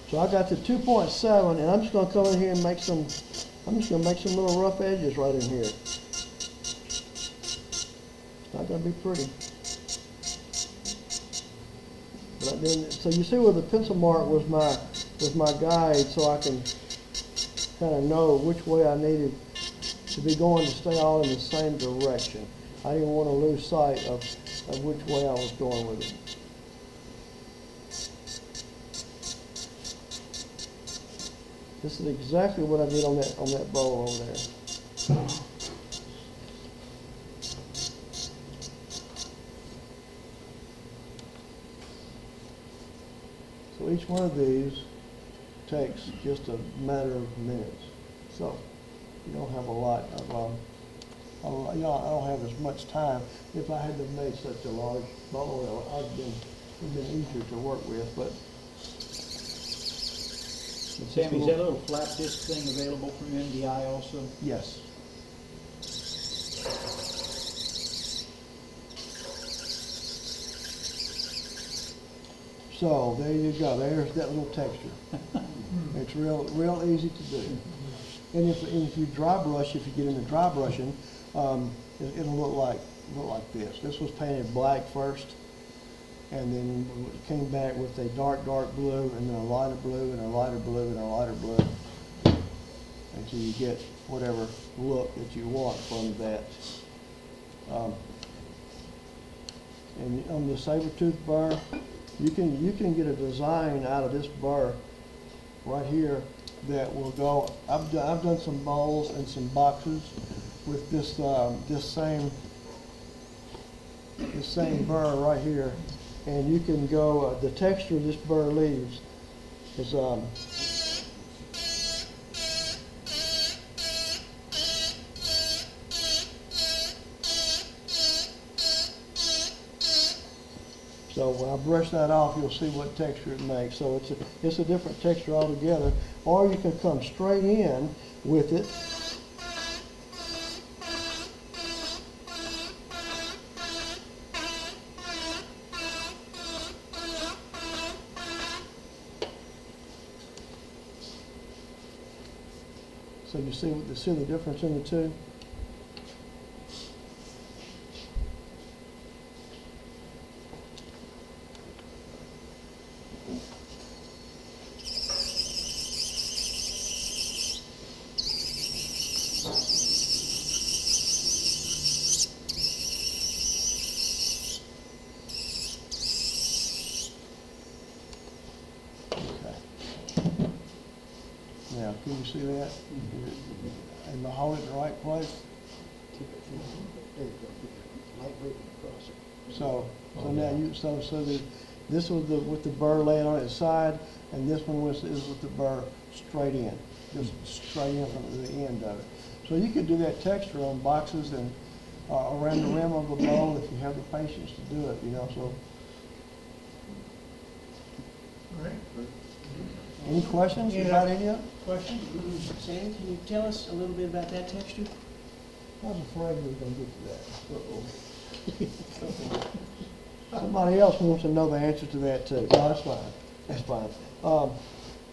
So I got the 2.7, and I'm just going to come in here and make some. I'm just going to make some little rough edges right in here. It's not going to be pretty. But then, so you see where the pencil mark was my guide, so I can kind of know which way I needed to be going to stay all in the same direction. I didn't want to lose sight of which way I was going with it. This is exactly what I did on that bowl over there. So each one of these takes just a matter of minutes. So you don't have a lot of, I don't have as much time. If I had to make such a large bowl, it would have been easier to work with, but. Sammy, is that little flat disc thing available from MDI also? Yes. So there you go. There's that little texture. It's real easy to do. And if you dry brush, if you get into dry brushing, it'll look like this. This was painted black first, and then it came back with a dark blue, and then a lighter blue, and a lighter blue, and a lighter blue, until you get whatever look that you want from that. And on the saber-tooth burr, you can get a design out of this burr right here that will go. I've done some bowls and some boxes with this same burr right here, and you can go. The texture this burr leaves is so when I brush that off, you'll see what texture it makes. So it's a different texture altogether. Or you can come straight in with it. So you see the difference in the two? Now, can you see that? Am I holding it in the right place? There you go. Light breaking across it. So this was with the burr laying on its side, and this one is with the burr straight in, just straight in from the end of it. So you could do that texture on boxes and around the rim of a bowl if you have the patience to do it, you know. So, All right. any questions about any of it? Question? Sam, can you tell us a little bit about that texture? I was afraid we were going to get to that. Somebody else wants to know the answer to that too. No, that's fine. That's fine.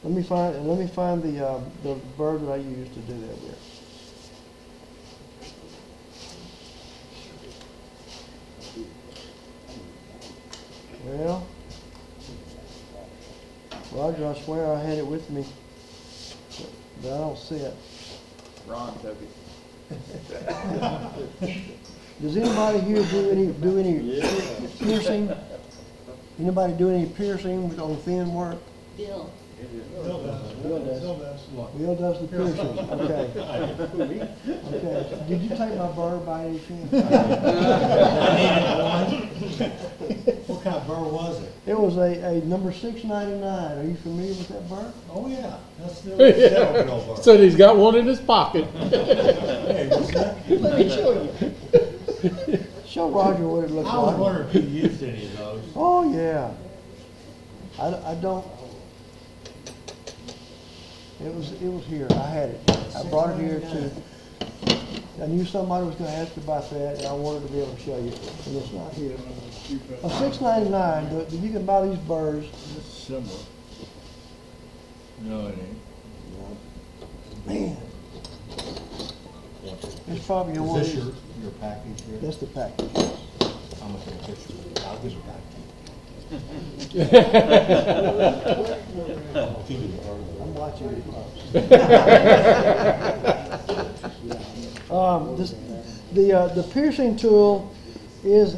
Let me find the bird that I used to do that with. Well, Roger, I swear I had it with me, but I don't see it. Ron took it. Does anybody here do any piercing? Anybody do any piercing on thin work? Bill. Bill does. Bill does the piercing. Okay. Okay. Did you take my burr by any chance? What kind of burr was it? It was a number 699. Are you familiar with that burr? Oh, yeah. That's the Saddle Bill burr. Said he's got one in his pocket. Hey, wasn't it? Let me show you. Show Roger what it looks I was like. wondering if you used any of those. Oh, yeah. I don't. It was here. I had it. I brought it here to. I knew somebody was going to ask about that, and I wanted to be able to show you. And it's not here. A $6.99. You can buy these burrs. It's similar. No, it ain't. Man, it's probably Is one. this your package here? That's the package. I'm looking at this one. I'll give it back to you. I'm watching it close. The piercing tool is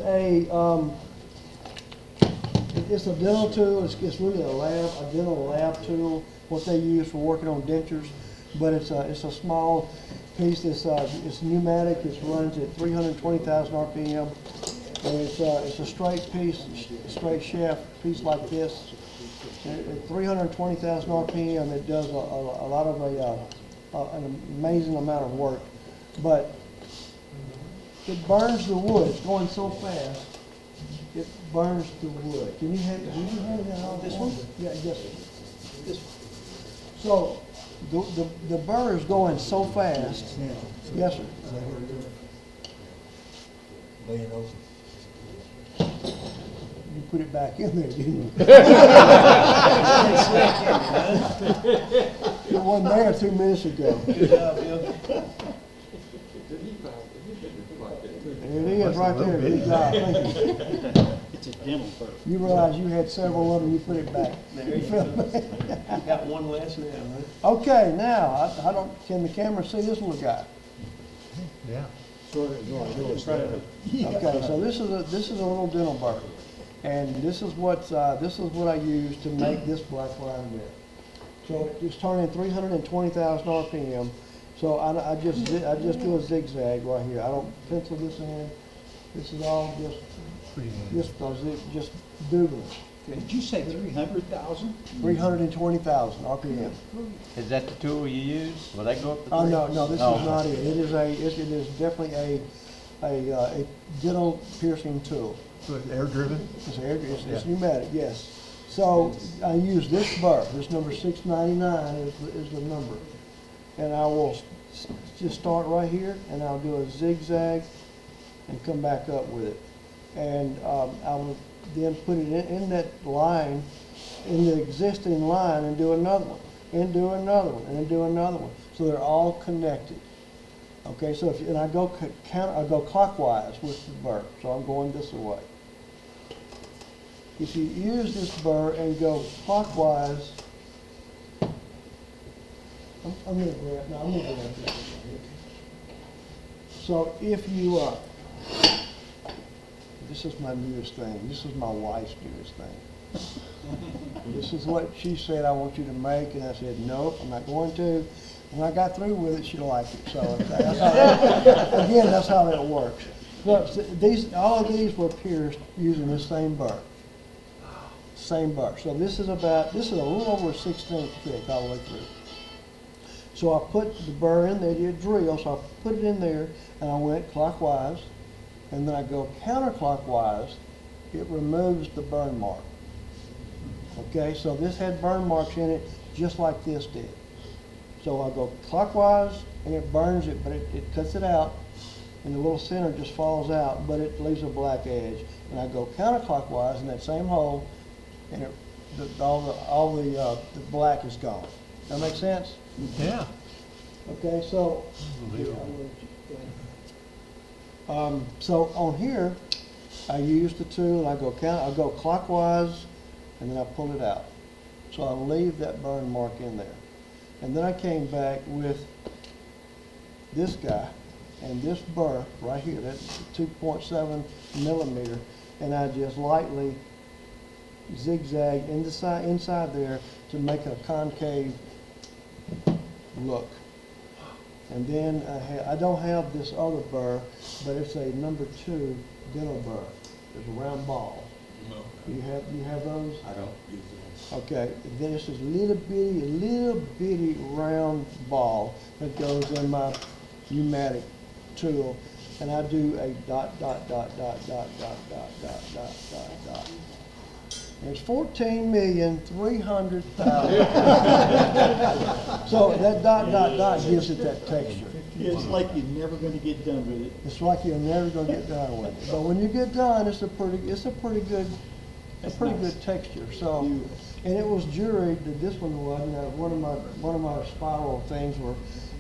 it's a dental tool. It's really a dental lab tool. What they use for working on dentures, but it's a small piece. It's pneumatic. It runs at 320,000 RPM. And it's a straight piece, straight shaft piece like this. At 320,000 RPM, it does a lot of an amazing amount of work. But it burns the wood. It's going so fast, it burns the wood. Can you have that on this one? Yeah, yes. This one. So the burr is going so fast. Yes, sir. Laying over. You put it back in there, didn't you? It wasn't there 2 minutes ago. Did he find it? He didn't look like that. There it is, right there. Good job. Thank you. It's a dental burr. You realize you had several of them, you put it back. There you go. You got one less now, huh? Okay, now, I don't, can the camera see this little guy? Yeah. Okay, so this is a little dental burr. And this is what I use to make this black line with. So it's turning 320,000 RPM. So I just do a zigzag right here. I don't pencil this in. This is all just doodling. Did you say 300,000? 320,000 RPM. Is that the tool you use? Will that go up to Oh, three? no, this is Oh. not it. It is definitely a dental piercing tool. So it's air driven? It's pneumatic, yes. So I use this burr, this number 699 is the number. And I will just start right here and I'll do a zigzag and come back up with it. And I will then put it in that line, in the existing line, and do another one, and do another one, and do another one. So they're all connected. Okay, so and I go clockwise with the burr, so I'm going this way. If you use this burr and go clockwise, I'm going to grab this right here. So if you, this is my newest thing. This is my wife's newest thing. This is what she said I want you to make, and I said, nope, I'm not going to. When I got through with it, she liked it. So that's how that works. Look, all of these were pierced using the same burr. Same burr. So this is a little over 1/16 thick all the way through. So I put the burr in there, you drill, so I put it in there, and I went clockwise, and then I go counterclockwise. It removes the burn mark. Okay, so this had burn marks in it just like this did. So I go clockwise, and it burns it, but it cuts it out, and the little center just falls out, but it leaves a black edge. And I go counterclockwise in that same hole, and all the black is gone. That make sense? Yeah. Okay, so so on here, I use the tool, and I go clockwise, and then I pull it out. So I leave that burn mark in there. And then I came back with this guy and this burr right here, that's 2.7 millimeter, and I just lightly zigzag inside there to make a concave look. And then I don't have this other burr, but it's a number 2 dental burr. There's a round ball. No. You have those? I don't use it. Okay, this is a little bitty round ball that goes in my pneumatic tool, and I do a dot. And it's 14,300,000. So that dot gives it that texture. It's like you're never going to get done with it. It's like you're never going to get done with it. But when you get done, it's a pretty good texture. So, and it was juried. This one was, one of my spiral things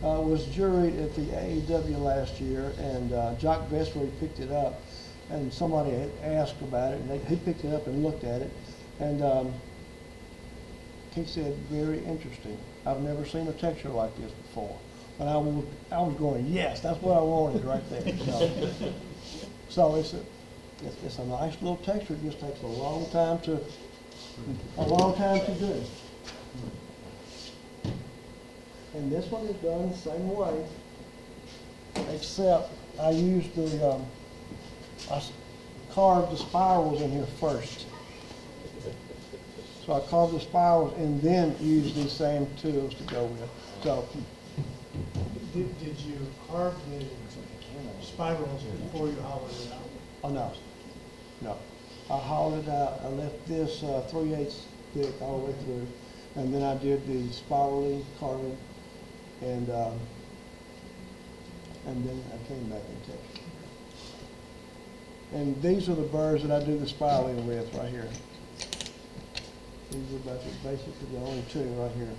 was juried at the AEW last year, and Jock Vessery picked it up, and somebody had asked about it, and he picked it up and looked at it, and he said, very interesting. I've never seen a texture like this before. And I was going, yes, that's what I wanted right there. So it's a nice little texture. It just takes a long time to do. And this one is done the same way, except I used I carved the spirals in here first. So I carved the spirals and then used these same tools to go with. So. Did you carve the spirals before you hollowed it out? Oh, no. I hollowed it out. I left this 3/8 thick all the way through, and then I did the spiraling carving, and then I came back and textured. And these are the burrs that I do the spiraling with right here. These are basically the only two right here.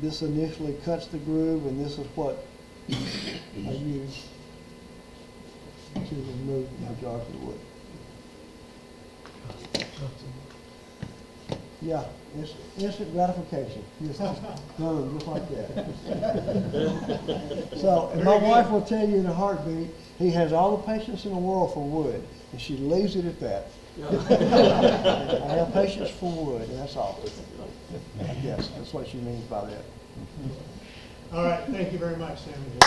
this initially cuts the groove, and this is what I use to remove the majority of the wood. Yeah, it's instant gratification. Just done them just like that. So, and my wife will tell you in a heartbeat, he has all the patience in the world for wood, and she leaves it at that. I have patience for wood, and that's all. I guess that's what she means by that. All right, thank you very much, Sammy.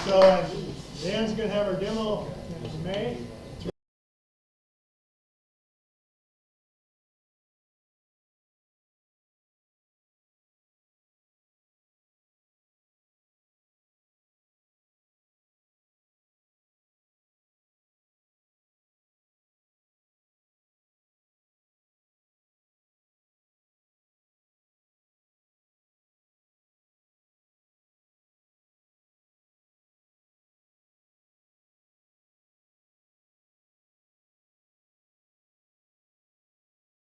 So Dan's gonna have our demo in May.